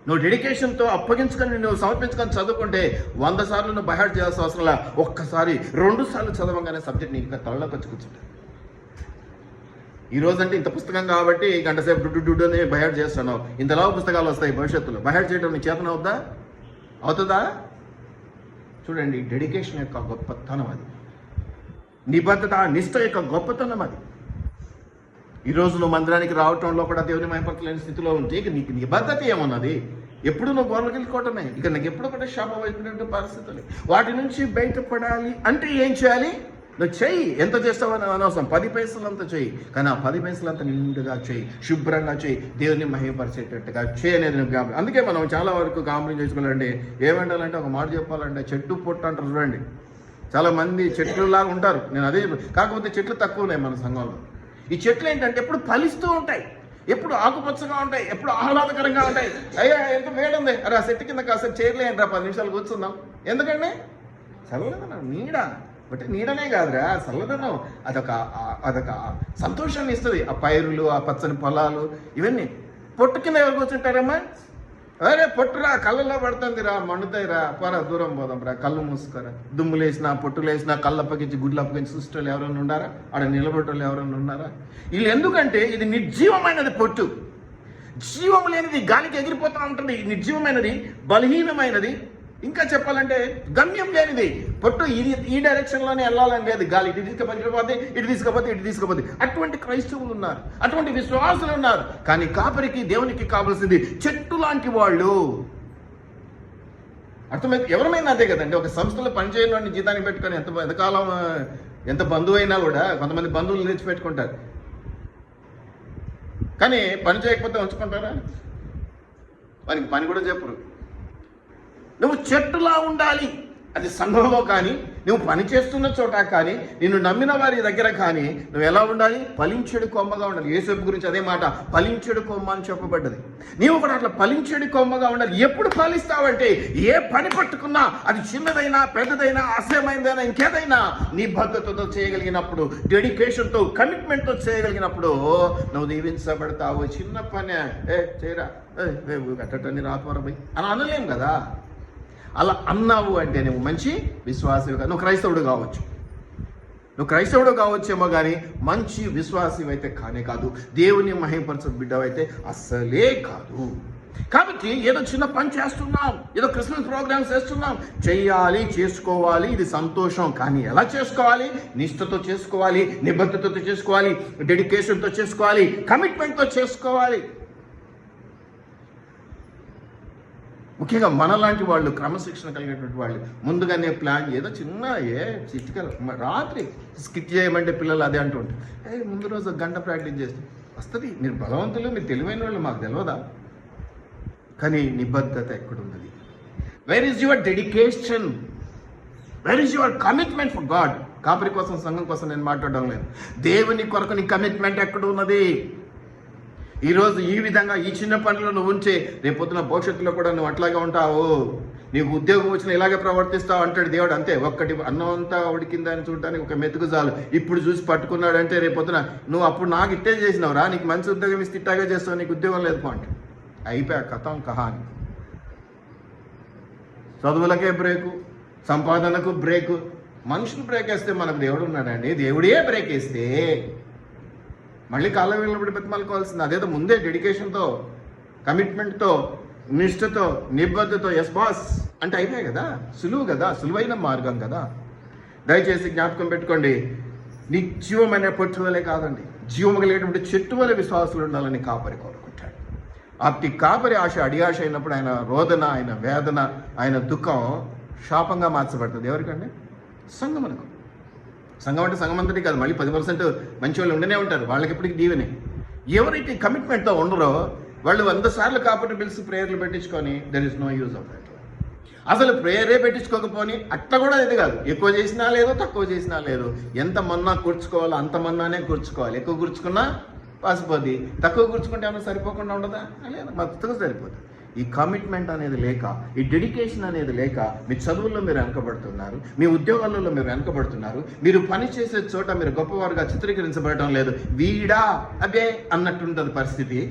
నువ్వు డెడికేషన్తో అప్పగించుకొని నువ్వు సమర్పించుకొని చదువుకుంటే 100 సార్లు నువ్వు బైహార్ట్ చేయాల్సిన అవసరంలా, ఒక్కసారి 2 సార్లు చదవగానే సబ్జెక్ట్ నీకు తలలోకి వచ్చి కూర్చుంటుంది. ఈ రోజంటే ఇంత పుస్తకం కాబట్టి గంట సేపు డుడ్డు అని బైహార్ట్ చేస్తున్నావు. ఇంతలా పుస్తకాలు వస్తాయి భవిష్యత్తులో. బైహార్ట్ చేయడం నీ చేతన అవుతుందా? చూడండి, డెడికేషన్ యొక్క గొప్పతనం అది, నిబద్ధత, నిష్ఠ యొక్క గొప్పతనం అది. ఈరోజు నువ్వు మందిరానికి రావటంలో కూడా దేవుని మహిమపరచలేని స్థితిలో ఉంటే ఇక నీకు నిబద్ధత ఏమన్నది? ఎప్పుడు నువ్వు గోర్లకు వెళ్ళుకోవటమే. ఇక నాకు ఎప్పుడు కూడా శాపం అయిపోయినట్టు పరిస్థితులు. వాటి నుంచి బయటపడాలి అంటే ఏం చేయాలి? నువ్వు చెయ్యి. ఎంత చేస్తావని అనవసరం, 10 పైసలంతా చెయ్యి. కానీ ఆ 10 పైసలంతా నిండుగా చెయ్యి, శుభ్రంగా చెయ్యి, దేవుని మహిమపరిచేటట్టుగా చేయి అనేది నువ్వు అందుకే మనం చాలా వరకు కాంప్రమైజ్ చేసుకోవాలండి. ఏమంటారంటే, ఒక మాట చెప్పాలంటే, చెట్టు పొట్టు అంటారు చూడండి. చాలా మంది చెట్లులాగా ఉంటారు. నేను అదే, కాకపోతే చెట్లు తక్కువ ఉన్నాయి మన సంఘంలో. ఈ చెట్లు ఏంటంటే ఎప్పుడు ఫలిస్తూ ఉంటాయి, ఎప్పుడు ఆకుపచ్చగా ఉంటాయి, ఎప్పుడు ఆహ్లాదకరంగా ఉంటాయి. అయ్యా ఎంత వేడుంది, అరే ఆ చెట్టు కింద కాసేపు చేరలేంట్రా 10 నిమిషాలు కూర్చుందాం. ఎందుకండి? చల్లదనం, నీడ. బట్ నీడనే కాదురా, చల్లదనం. అదొక సంతోషాన్ని ఇస్తుంది. ఆ పైరులు, ఆ పచ్చని పొలాలు, ఇవన్నీ. పొట్టు కింద ఎవరు కూర్చుంటారమ్మా? అరే పొట్టురా, కళ్ళల్లో పడుతుందిరా, మండుతాయిరా, పోరా దూరం పోదాం రా, కళ్ళు మూసుకోరా. దుమ్ములేసినా, పొట్టులేసినా, కళ్ళు అప్పగించి, గుడ్లు అప్పగించి చూసేటోళ్ళు ఎవరైనా ఉన్నారా? ఆడ నిలబెట్టోళ్ళు ఎవరైనా ఉన్నారా? వీళ్ళు ఎందుకంటే ఇది నిర్జీవమైనది పొట్టు, జీవం లేనిది, గాలికి ఎగిరిపోతూ ఉంటుంది. నిర్జీవమైనది, బలహీనమైనది, ఇంకా చెప్పాలంటే గమ్యం లేనిది. పొట్టు ఈ డైరెక్షన్లోనే వెళ్ళాలని లేదు. గాలి ఇటు తీసుకుపోతే ఇటు తీసుకుపోతే అటువంటి క్రైస్తవులు ఉన్నారు, అటువంటి విశ్వాసులు ఉన్నారు. కానీ కాపరికి దేవునికి కావాల్సింది చెట్టు లాంటి వాళ్ళు. అర్థమైంది? ఎవరమైనా అదే కదండి. ఒక సంస్థలో పనిచేయని జీతాన్ని పెట్టుకొని ఎంతకాలం ఎంత బంధువు అయినా కూడా కొంతమంది బంధువులు తెచ్చిపెట్టుకుంటారు. కానీ పని చేయకపోతే ఉంచుకుంటారా? వారికి పని కూడా చెప్పరు. నువ్వు చెట్టులా ఉండాలి. అది సంఘంలో కానీ, నువ్వు పని చేస్తున్న చోట కానీ, నిన్ను నమ్మిన వారి దగ్గర కానీ నువ్వు ఎలా ఉండాలి? ఫలించెడు కొమ్మగా ఉండాలి. యేసయ్య గురించి అదే మాట, ఫలించెడు కొమ్మ అని చెప్పబడ్డది. నీవు కూడా అట్లా ఫలించెడు కొమ్మగా ఉండాలి. ఎప్పుడు ఫలిస్తావంటే ఏ పని పట్టుకున్నా, అది చిన్నదైనా పెద్దదైనా అసహ్యమైనదైనా ఇంకేదైనా నిబద్ధతతో చేయగలిగినప్పుడు, డెడికేషన్తో కమిట్మెంట్తో చేయగలిగినప్పుడు నువ్వు దీవించబడతావు. చిన్న పని చేయరా కట్టని రాత్వరపై అని అనలేం కదా. అలా అన్నావు అంటే నువ్వు మంచి విశ్వాసివి కాదు. నువ్వు క్రైస్తవుడు కావచ్చేమో కానీ మంచి విశ్వాసి అయితే కానే కాదు. దేవుని మహిమపరచ బిడ్డవైతే అస్సలే కాదు. కాబట్టి ఏదో చిన్న పని చేస్తున్నాం, ఏదో క్రిస్మస్ ప్రోగ్రామ్స్ చేస్తున్నాం, చెయ్యాలి, చేసుకోవాలి, ఇది సంతోషం. కానీ ఎలా చేసుకోవాలి? నిష్ఠతో చేసుకోవాలి, నిబద్ధతతో చేసుకోవాలి, డెడికేషన్తో చేసుకోవాలి, కమిట్మెంట్తో చేసుకోవాలి. ముఖ్యంగా మనలాంటి వాళ్ళు, క్రమశిక్షణ కలిగినటువంటి వాళ్ళు ముందుగానే ప్లాన్, ఏదో చిన్న చిటికలు రాత్రి స్కిట్ చేయమంటే పిల్లలు అదే అంటూ ఉంటారు. ముందు రోజు గంట ప్రాక్టీస్ చేస్తే వస్తుంది. మీరు బలవంతులు, మీరు తెలివైన వాళ్ళు, మాకు తెలియదా? కానీ నిబద్ధత ఎక్కడున్నది? Where is your dedication? Where is your commitment for God? కాపరి కోసం, సంఘం కోసం నేను మాట్లాడడం లేదు. దేవుని కొరకు నీ కమిట్మెంట్ ఎక్కడ ఉన్నది? ఈరోజు ఈ విధంగా ఈ చిన్న పనులు నువ్వు ఉంచే, రేపొద్దున భవిష్యత్తులో కూడా నువ్వు అట్లాగే ఉంటావు. నీకు ఉద్యోగం వచ్చిన ఇలాగే ప్రవర్తిస్తావు అంటాడు దేవుడు. అంతే, ఒక్కటి అన్నం అంతా ఉడికిందని చూడడానికి ఒక మెతుకు చాలు. ఇప్పుడు చూసి పట్టుకున్నాడంటే రేపొద్దున నువ్వు అప్పుడు నాకు ఇట్టే చేసినావురా, నీకు మంచి ఉద్యోగం ఇస్తే ఇట్టాగే చేస్తావు, నీకు ఉద్యోగం లేదు అంటాడు. అయిపోయా కథం కహాని. చదువులకే బ్రేకు, సంపాదనకు బ్రేకు. మనుషులు బ్రేక్ వేస్తే మనకు దేవుడు ఉన్నాడండి. దేవుడే బ్రేక్ వేస్తే మళ్ళీ కాలం వెళ్ళబడి బతిమాలుకోవాల్సింది. అదేదో ముందే డెడికేషన్తో, కమిట్మెంట్తో, నిష్ఠతో, నిబద్ధతో ఎస్ బాస్ అంటే అయిపోయాయి కదా. సులువు కదా, సులువైన మార్గం కదా. దయచేసి జ్ఞాపకం పెట్టుకోండి, నిత్యమైన పొట్టు వలె కాదండి, జీవం కలిగేటువంటి చెట్టు వలె విశ్వాసులు ఉండాలని కాపరి కోరుకుంటాడు. అట్టి కాపరి ఆశ అడియాశ అయినప్పుడు ఆయన రోదన, ఆయన వేదన, ఆయన దుఃఖం శాపంగా మార్చబడుతుంది. ఎవరికండి? సంఘమునకు. సంఘం అంటే సంఘం అంతటి కాదు, మళ్ళీ 10% మంచి వాళ్ళు ఉండనే ఉంటారు. వాళ్ళకి ఎప్పటికీ దీవెనే. ఎవరైతే కమిట్మెంట్తో ఉండరో వాళ్ళు 100 సార్లు కాపరి పిలిచి ప్రేయర్లు పెట్టించుకొని there is no use of that. అసలు ప్రేయరే పెట్టించుకోకపోని అట్లా కూడా ఇది కాదు. ఎక్కువ చేసినా లేదు, తక్కువ చేసినా లేదు. ఎంత మన్నా కూర్చుకోవాలో అంత మన్నానే కూర్చుకోవాలి. ఎక్కువ కూర్చుకున్నా పాసిపోద్ది, తక్కువ కూర్చుకుంటే ఏమైనా సరిపోకుండా ఉండదా? లేదు, మొత్తంగా సరిపోతుంది. ఈ కమిట్మెంట్ అనేది లేక, ఈ డెడికేషన్ అనేది లేక మీ చదువుల్లో మీరు వెనకబడుతున్నారు, మీ ఉద్యోగాలలో మీరు వెనకబడుతున్నారు, మీరు పని చేసే చోట మీరు గొప్పవారుగా చిత్రీకరించబడటం లేదు. వీడా అదే అన్నట్టుంటుంది పరిస్థితి.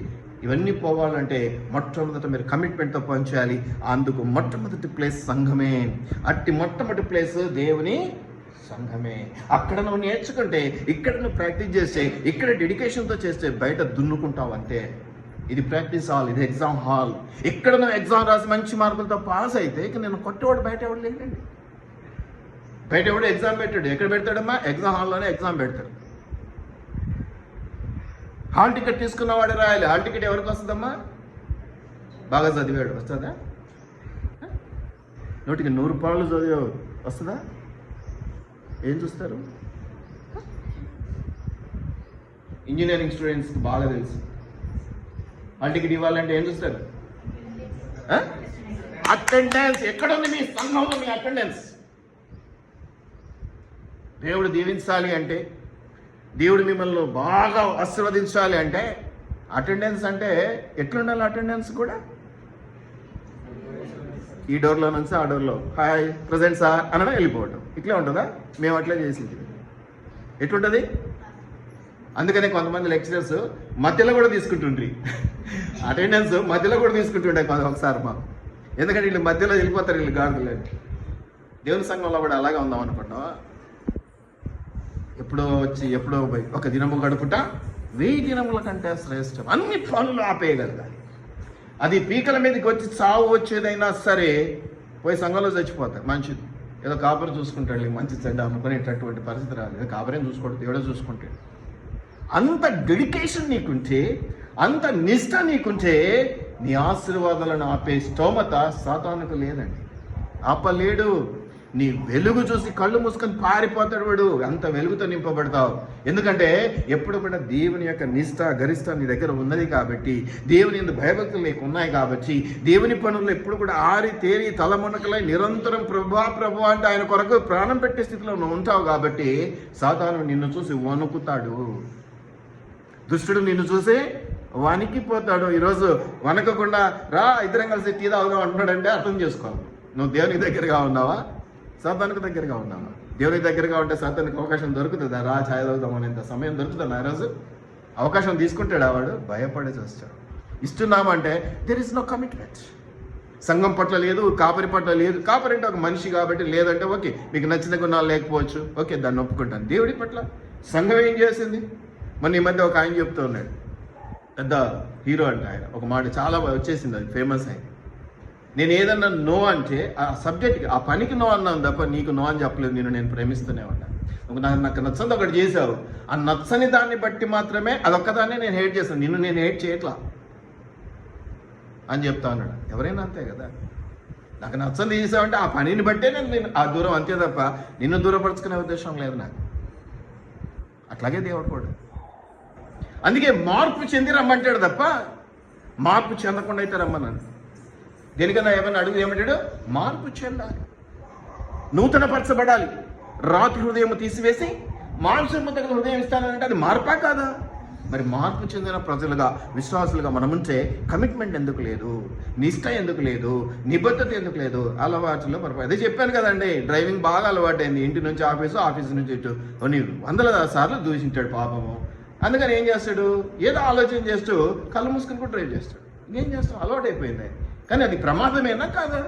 ఇవన్నీ పోవాలంటే మొట్టమొదట మీరు కమిట్మెంట్తో పనిచేయాలి. అందుకు మొట్టమొదటి ప్లేస్ సంఘమే. అట్టి మొట్టమొదటి ప్లేస్ దేవుని సంఘమే. అక్కడ నువ్వు నేర్చుకుంటే, ఇక్కడ నువ్వు ప్రాక్టీస్ చేస్తే, ఇక్కడ డెడికేషన్తో చేస్తే బయట దున్నుకుంటావు అంతే. ఇది ప్రాక్టీస్ హాల్, ఇది ఎగ్జామ్ హాల్. ఇక్కడ నువ్వు ఎగ్జామ్ రాసి మంచి మార్కులతో పాస్ అయితే ఇక నేను కొట్టేవాడు బయట ఎవడు లేదండి. బయట ఎవడు ఎగ్జామ్ పెట్టాడు. ఎక్కడ పెడతాడమ్మా? ఎగ్జామ్ హాల్లోనే ఎగ్జామ్ పెడతాడు. హాల్ టికెట్ తీసుకున్నవాడే రాయాలి. హాల్ టికెట్ ఎవరికి వస్తుందమ్మా? బాగా చదివాడు వస్తుందా? 100కి 100 రూపాయలు చదివావు వస్తుందా? ఏం చూస్తారు? ఇంజనీరింగ్ స్టూడెంట్స్కి బాగా తెలుసు. హాల్ టికెట్ ఇవ్వాలంటే ఏం చూస్తారు? అటెండెన్స్. ఎక్కడుంది మీ సంఘంలో మీ అటెండెన్స్? దేవుడు దీవించాలి అంటే, దేవుడు మిమ్మల్ని బాగా ఆశీర్వదించాలి అంటే అటెండెన్స్ అంటే ఎట్లుండాలి? అటెండెన్స్ కూడా ఈ డోర్లో నుంచి ఆ డోర్లో హాయ్ ప్రజెంట్ సార్ అనడం వెళ్ళిపోవటం. ఇట్లా ఉంటుందా? మేము అట్లా చేసింది. ఎట్లుంటుంది? అందుకనే కొంతమంది లెక్చరర్స్ మధ్యలో కూడా తీసుకుంటుండ్రి అటెండెన్స్, మధ్యలో కూడా తీసుకుంటుండే ఒకసారి మాకు. ఎందుకంటే వీళ్ళు మధ్యలో వెళ్ళిపోతారు, వీళ్ళు గాడులేండి. దేవుని సంఘంలో కూడా అలాగే ఉందాం అనుకుంటాం. ఎప్పుడో వచ్చి ఎప్పుడో పోయి ఒక దినము గడుపుట 1000 దినముల కంటే శ్రేష్టం. అన్ని పనులు ఆపేయగలగాలి. అది పీకల మీదకి వచ్చి చావు వచ్చేదైనా సరే పోయి సంఘంలో చచ్చిపోతాయి. మంచిది, ఏదో కాపరి చూసుకుంటాడు, మంచి చెడ్డ అనుకునేటటువంటి పరిస్థితి రాదు. ఏదో కాపరేం చూసుకోవడం, దేవుడే చూసుకుంటాడు. అంత డెడికేషన్ నీకుంటే, అంత నిష్ట నీకుంటే నీ ఆశీర్వాదాలను ఆపే స్తోమత సాతానుకు లేదండి. ఆపలేడు. నీ వెలుగు చూసి కళ్ళు మూసుకొని పారిపోతాడు వాడు. అంత వెలుగుతో నింపబడతావు. ఎందుకంటే ఎప్పుడు కూడా దేవుని యొక్క నిష్ట గరిష్ట నీ దగ్గర ఉన్నది కాబట్టి, దేవుని యందు భయభక్తులు నీకు ఉన్నాయి కాబట్టి, దేవుని పనుల్లో ఎప్పుడు కూడా ఆరి తేరి తలమునకలై నిరంతరం ప్రభు అంటే ఆయన కొరకు ప్రాణం పెట్టే స్థితిలో నువ్వు ఉంటావు కాబట్టి సాతాను నిన్ను చూసి వణుకుతాడు. దుష్టుడు నిన్ను చూసి వణికిపోతాడు. ఈరోజు వణకకుండా రా ఇద్దరం కలిసి టీ తాగుదాం అంటున్నాడంటే అర్థం చేసుకోవాలి, నువ్వు దేవునికి దగ్గరగా ఉన్నావా, సాతానికి దగ్గరగా ఉన్నావా? దేవునికి దగ్గరగా ఉంటే సాతానికి అవకాశం దొరుకుతుందా? రా ఛాయ్ తాగుదాం అనేంత సమయం దొరుకుతుందా? ఈరోజు అవకాశం తీసుకుంటాడు వాడు, భయపడేసి వస్తాడు. ఇస్తున్నామంటే దెర్ ఇస్ నో కమిట్మెంట్. సంఘం పట్ల లేదు, కాపరి పట్ల లేదు. కాపరి అంటే ఒక మనిషి కాబట్టి లేదంటే ఓకే, మీకు నచ్చిన గుణాలు లేకపోవచ్చు, ఓకే దాన్ని ఒప్పుకుంటాను. దేవుడి పట్ల సంఘం ఏం చేసింది? మొన్న ఈ మధ్య ఒక ఆయన చెప్తూ ఉన్నాడు, పెద్ద హీరో అంటే ఆయన, ఒక మాట చాలా వచ్చేసింది, అది ఫేమస్ అయింది. నేను ఏదన్నా నో అంటే ఆ సబ్జెక్ట్కి, ఆ పనికి నో అన్నాను తప్ప నీకు నో అని చెప్పలేదు. నేను ప్రేమిస్తూనే ఉన్నాను. నాకు నచ్చంది ఒకటి చేశావు, ఆ నచ్చని దాన్ని బట్టి మాత్రమే అదొక్కదాన్ని నేను హేట్ చేస్తాను, నిన్ను నేను హేట్ చేయట్లా అని చెప్తా ఉన్నాడు. ఎవరైనా అంతే కదా, నాకు నచ్చంది చేసావంటే ఆ పనిని బట్టే నేను ఆ దూరం, అంతే తప్ప నిన్ను దూరపరుచుకునే ఉద్దేశం లేదు నాకు. అట్లాగే దేవుడు కూడా అందుకే మార్పు చెంది రమ్మంటాడు తప్ప మార్పు చెందకుండా అయితే రమ్మన్నాను. దేనికన్నా ఏమన్నా అడుగు ఏమంటాడు? మార్పు చెందాలి, నూతన పరచబడాలి. రాతి హృదయం తీసివేసి మాంసము తగిన హృదయం ఇస్తానంటే అది మార్పా కాదా? మరి మార్పు చెందిన ప్రజలుగా, విశ్వాసులుగా మనముంటే కమిట్మెంట్ ఎందుకు లేదు, నిష్ట ఎందుకు లేదు, నిబద్ధత ఎందుకు లేదు? అలవాటులో అదే చెప్పాను కదండి, డ్రైవింగ్ బాగా అలవాటైంది. ఇంటి నుంచి ఆఫీసు నుంచి ఇటు వందల సార్లు దూషించాడు పాపము. అందుకని ఏం చేస్తాడు? ఏదో ఆలోచన చేస్తూ కళ్ళు మూసుకుని కూడా డ్రైవ్ చేస్తాడు. ఏం చేస్తాం? అలవాటు అయిపోయింది. కానీ అది ప్రమాదమేనా కాదా?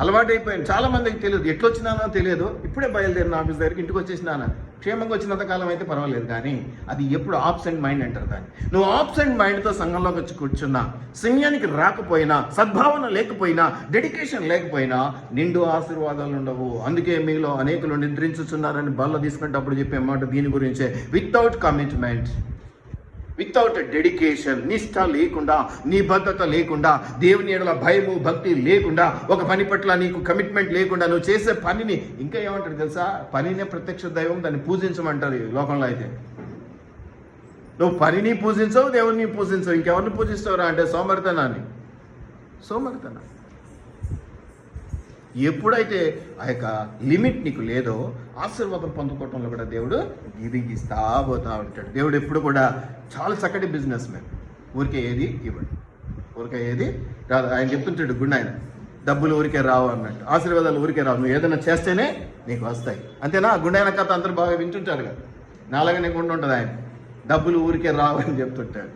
అలవాటు అయిపోయింది. చాలా మందికి తెలియదు, ఎట్లొచ్చినానో తెలియదు. ఇప్పుడే బయలుదేరిన ఆఫీస్ దగ్గరికి, ఇంటికి వచ్చేసినానా, క్షేమంగా వచ్చినంత కాలం అయితే పర్వాలేదు. కానీ అది ఎప్పుడు ఆబ్సెంట్ మైండ్ అంటారు దాన్ని. నువ్వు ఆబ్సెంట్ మైండ్తో సంఘంలోకి వచ్చి కూర్చున్నా, సమయానికి రాకపోయినా, సద్భావన లేకపోయినా, డెడికేషన్ లేకపోయినా నిండు ఆశీర్వాదాలు ఉండవు. అందుకే మీలో అనేకులు నిద్రించుతున్నారని బల్ల తీసుకునేటప్పుడు చెప్పే మాట దీని గురించే. వితౌట్ కమిట్మెంట్, వితౌట్ డెడికేషన్, నిష్ఠ లేకుండా, నిబద్ధత లేకుండా, దేవుని ఎడల భయము భక్తి లేకుండా, ఒక పని పట్ల నీకు కమిట్మెంట్ లేకుండా నువ్వు చేసే పనిని, ఇంకా ఏమంటారు తెలుసా, పనినే ప్రత్యక్ష దైవం, దాన్ని పూజించమంటారు ఈ లోకంలో. అయితే నువ్వు పనిని పూజించవు, దేవుడిని పూజించవు, ఇంకెవరిని పూజిస్తావురా అంటే సోమరితనాన్ని. ఎప్పుడైతే ఆ యొక్క లిమిట్ నీకు లేదో ఆశీర్వాదం పొందుకోవటంలో కూడా దేవుడు గిరిగిస్తా పోతా ఉంటాడు. దేవుడు ఎప్పుడు కూడా చాలా చక్కటి బిజినెస్ మ్యాన్. ఊరికే ఏది ఇవ్వండి, ఊరికే ఏది రాదు. ఆయన చెప్తుంటాడు గుండె, ఆయన డబ్బులు ఊరికే రావు అన్నట్టు, ఆశీర్వాదాలు ఊరికే రావు, నువ్వు ఏదైనా చేస్తేనే నీకు వస్తాయి. అంతేనా? గుండె ఆయన కథ అందరూ బాగా వింటుంటారు కదా, నాలాగానే గుండె ఉంటుంది. ఆయన డబ్బులు ఊరికే రావు అని చెప్తుంటాడు.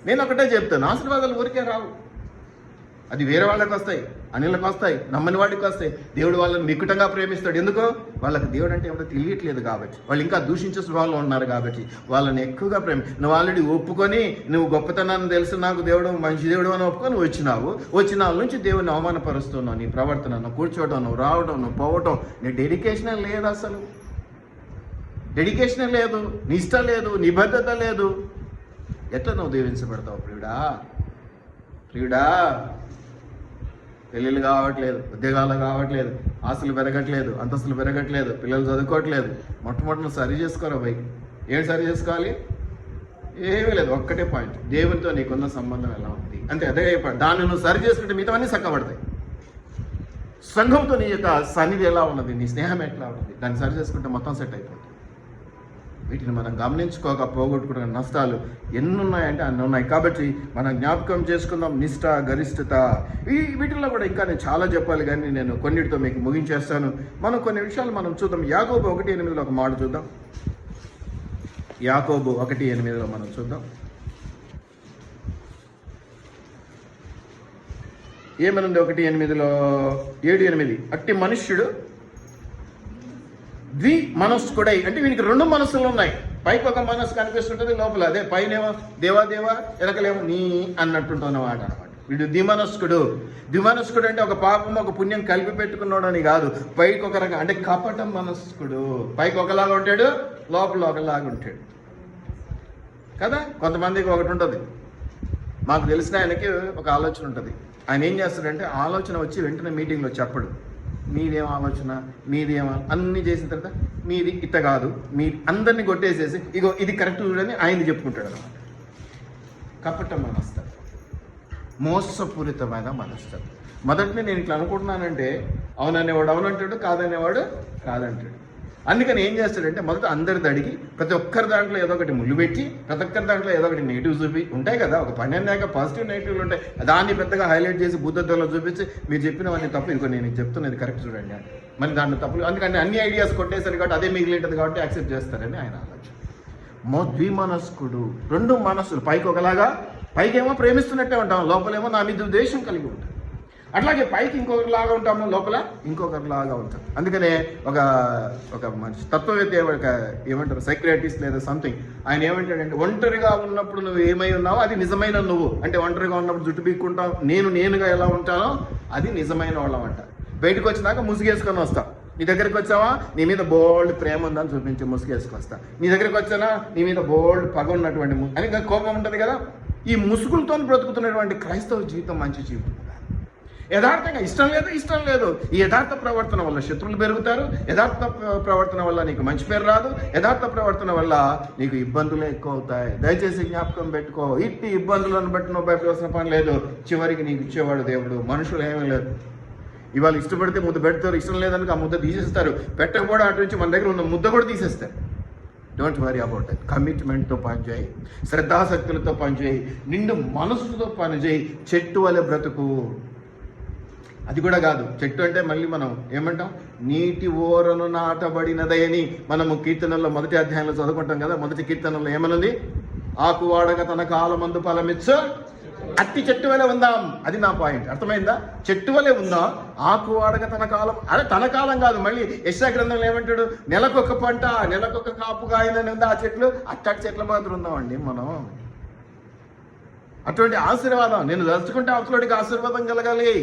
నేను ఒకటే చెప్తాను, ఆశీర్వాదాలు ఊరికే రావు. అది వేరే వాళ్ళకి వస్తాయి, అనిలకు వస్తాయి, నమ్మని వాడికి వస్తాయి. దేవుడు వాళ్ళని మిక్కుటంగా ప్రేమిస్తాడు. ఎందుకో? వాళ్ళకి దేవుడు అంటే ఎవరో తెలియట్లేదు కాబట్టి, వాళ్ళు ఇంకా దూషించే స్వభావంలో ఉన్నారు కాబట్టి వాళ్ళని ఎక్కువగా నువ్వు ఆల్రెడీ ఒప్పుకొని, నువ్వు గొప్పతనాన్ని తెలుసు, నాకు దేవుడు మంచి దేవుడు అని ఒప్పుకొని వచ్చినావు. వచ్చిన వాళ్ళ నుంచి దేవుడిని అవమానపరుస్తున్నావు. నీ ప్రవర్తన, నువ్వు కూర్చోవడం, నువ్వు రావడం, నువ్వు పోవటం, నీ డెడికేషనే లేదు. అసలు డెడికేషనే లేదు, నిష్ట లేదు, నిబద్ధత లేదు. ఎట్లా నువ్వు దీవించబడతావు? ప్రియుడా, పెళ్ళిళ్ళు కావట్లేదు, ఉద్యోగాలు కావట్లేదు, ఆస్తులు పెరగట్లేదు, అంతస్తులు పెరగట్లేదు, పిల్లలు చదువుకోవట్లేదు. మొట్టమొదటి సరి చేసుకోరా బై. ఏం సరి చేసుకోవాలి? ఏమీ లేదు, ఒక్కటే పాయింట్, దేవునితో నీకున్న సంబంధం ఎలా ఉంది అంటే అదే పాయింట్. దాన్ని నువ్వు సరి చేసుకుంటే మిగతావన్నీ చక్కబడతాయి. సంఘంతో నీ యొక్క సన్నిధి ఎలా ఉన్నది, నీ స్నేహం ఎట్లా ఉన్నది, దాన్ని సరి చేసుకుంటే మొత్తం సెట్ అయిపోతుంది. వీటిని మనం గమనించుకోక పోగొట్టుకున్న నష్టాలు ఎన్నున్నాయంటే అన్నీ ఉన్నాయి. కాబట్టి మనం జ్ఞాపకం చేసుకుందాం నిష్ఠ, గరిష్ఠత. వీటిల్లో కూడా ఇంకా నేను చాలా చెప్పాలి, కానీ నేను కొన్నిటితో మీకు ముగించేస్తాను. మనం కొన్ని విషయాలు మనం చూద్దాం. యాకోబు 1:8 ఒక మాట చూద్దాం. యాకోబు 1:8 మనం చూద్దాం. ఏమనుంది 1:8? 7-8 అట్టి మనుష్యుడు మనస్కుడై, అంటే వీనికి రెండు మనస్సులు ఉన్నాయి. పైకి ఒక మనస్సు కనిపిస్తుంటుంది, లోపల అదే పైనేమో దేవా వెనకలేమో నీ అన్నట్టుంటున్నమాట అనమాట. వీడు ద్విమనస్కుడు. ద్విమనస్కుడు అంటే ఒక పాపం ఒక పుణ్యం కలిపి పెట్టుకున్నాడు అని కాదు, పైకి ఒక రకం అంటే కపట మనస్కుడు. పైకి ఒకలాగా ఉంటాడు, లోపల ఒకలాగా ఉంటాడు కదా. కొంతమందికి ఒకటి ఉంటుంది, మాకు తెలిసిన ఆయనకి ఒక ఆలోచన ఉంటుంది. ఆయన ఏం చేస్తాడంటే ఆలోచన వచ్చి వెంటనే మీటింగ్లో చెప్పడు, మీదేం ఆలోచన, మీదేం అన్నీ చేసిన తర్వాత మీది ఇట్ట కాదు, మీ అందరినీ కొట్టేసేసి ఇగో ఇది కరెక్ట్ చూడని ఆయన్ని చెప్పుకుంటాడు అనమాట. కపట మనస్తత్వం, మోసపూరితమైన మనస్తత్వం. మొదటిని నేను ఇట్లా అనుకుంటున్నానంటే అవుననేవాడు అవునంటాడు, కాదనేవాడు కాదంటాడు. అందుకని ఏం చేస్తాడంటే మొదట అందరిది అడిగి ప్రతి ఒక్కరి దాంట్లో ఏదో ఒకటి ముళ్ళు పెట్టి ప్రతి ఒక్కరి దాంట్లో ఏదో ఒకటి నెగిటివ్ చూపి ఉంటాయి కదా. ఒక పని అన్నాక పాజిటివ్ నెగిటివ్లు ఉంటాయి, దాన్ని పెద్దగా హైలైట్ చేసి బుద్ధత్వంలో చూపించి మీరు చెప్పినవన్నీ తప్పు, ఇదిగో నేను చెప్తున్నది కరెక్ట్ చూడండి అని. మరి దాంట్లో తప్పులు అందుకని అన్ని ఐడియాస్ కొట్టేసరి కాబట్టి అదే మిగిలి ఉంటుంది కాబట్టి యాక్సెప్ట్ చేస్తారని ఆయన ఆలోచన. ద్విమనస్కుడు, రెండు మనస్సులు, పైకి ఒకలాగా, పైకేమో ప్రేమిస్తున్నట్టే ఉంటాము, లోపలేమో నా మీద ద్వేషం కలిగి ఉంటాం. అట్లాగే పైకి ఇంకొకరిలాగా ఉంటాము, లోపల ఇంకొకరిలాగా ఉంటాం. అందుకనే ఒక మనిషి తత్వవేత్త ఏమంటారు సైక్రియాటిస్ట్ లేదా సంథింగ్, ఆయన ఏమంటాడంటే ఒంటరిగా ఉన్నప్పుడు నువ్వు ఏమై ఉన్నావో అది నిజమైన నువ్వు. అంటే ఒంటరిగా ఉన్నప్పుడు జుట్టు పీక్కుంటావు, నేనుగా ఎలా ఉంటానో అది నిజమైన వాళ్ళం అంట. బయటకు వచ్చినాక ముసుగేసుకొని వస్తాం. నీ దగ్గరికి వచ్చావా, నీ మీద బోల్డ్ ప్రేమ ఉందని చూపించి ముసుగేసుకొస్తా. నీ దగ్గరికి వచ్చానా, నీ మీద బోల్డ్ పగ ఉన్నటువంటి అని కోపం ఉంటుంది కదా. ఈ ముసుగులతో బ్రతుకుతున్నటువంటి క్రైస్తవ జీవితం మంచి జీవితం. యథార్థంగా ఇష్టం లేదు. ఈ యథార్థ ప్రవర్తన వల్ల శత్రువులు పెరుగుతారు, యథార్థ ప్రవర్తన వల్ల నీకు మంచి పేరు రాదు, యథార్థ ప్రవర్తన వల్ల నీకు ఇబ్బందులు ఎక్కువ అవుతాయి. దయచేసి జ్ఞాపకం పెట్టుకో, ఇట్టి ఇబ్బందులను బట్టి నువ్వు భయపడాల్సిన పని లేదు. చివరికి నీకు ఇచ్చేవాడు దేవుడు, మనుషులు ఏమీ లేదు. ఇవాళ ఇష్టపడితే ముద్ద పెడతారు, ఇష్టం లేదనుక ఆ ముద్ద తీసేస్తారు, పెట్టకపోవడం అటు నుంచి మన దగ్గర ఉన్న ముద్ద కూడా తీసేస్తారు. Don't worry about that. కమిట్మెంట్తో పనిచేయి, శ్రద్ధాశక్తులతో పనిచేయి, నిండు మనసుతో పనిచేయి. చెట్టు వలె బ్రతుకు. అది కూడా కాదు, చెట్టు అంటే మళ్ళీ మనం ఏమంటాం, నీటి ఓరను నాటబడినదయని మనము కీర్తనల్లో మొదటి అధ్యాయంలో చదువుకుంటాం కదా. మొదటి కీర్తనలో ఏమనుంది, ఆకు వాడక తన కాలమందు ఫలమిచ్చు అట్టి చెట్టు వలె ఉందాం. అది నా పాయింట్, అర్థమైందా? చెట్టు వలె ఉందాం, ఆకు వాడక తన కాలం. అదే తన కాలం కాదు, మళ్ళీ యెషయా గ్రంథంలో ఏమంటాడు, నెలకొక పంట నెలకొక కాపుగా ఆయన ఉంది ఆ చెట్లు. అట్టటి చెట్ల మాత్రం ఉందామండి మనం. అటువంటి ఆశీర్వాదం నేను తలుచుకుంటే అవతలడికి ఆశీర్వాదం కలగాలి.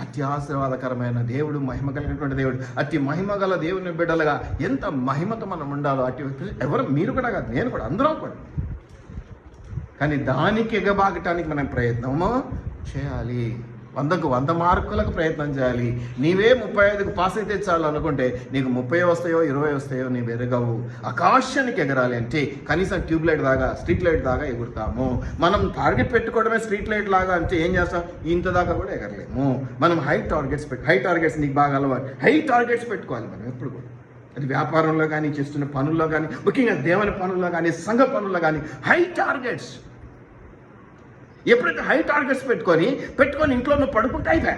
అతి ఆశీర్వాదకరమైన దేవుడు, మహిమ కలిగినటువంటి దేవుడు. అతి మహిమ గల దేవుని బిడ్డలుగా ఎంత మహిమతో మనం ఉండాలో అటు ఎవరు, మీరు కూడా కాదు, నేను కూడా, అందరం కూడా. కానీ దానికి ఎగబాగటానికి మనం ప్రయత్నము చేయాలి. 100కు 100 మార్కులకు ప్రయత్నం చేయాలి. నీవే 35కు పాస్ అయితే చాలు అనుకుంటే నీకు 30 వస్తాయో 20 వస్తాయో నీవు ఎరగవు. ఆకాశానికి ఎగరాలి అంటే కనీసం ట్యూబ్లైట్ దాకా, స్ట్రీట్ లైట్ దాకా ఎగురుతాము. మనం టార్గెట్ పెట్టుకోవడమే స్ట్రీట్ లైట్ లాగా అంటే ఏం చేస్తాం, ఇంత దాకా కూడా ఎగరలేము. మనం హై టార్గెట్స్ నీకు బాగా అలవాటు, హై టార్గెట్స్ పెట్టుకోవాలి మనం ఎప్పుడు కూడా. అది వ్యాపారంలో కానీ, చేస్తున్న పనుల్లో కానీ, ముఖ్యంగా దేవుని పనుల్లో కానీ, సంఘ పనుల్లో కానీ హై టార్గెట్స్. ఎప్పుడైతే హై టార్గెట్స్ పెట్టుకొని ఇంట్లో నువ్వు పడుకుంటే అయిపోయా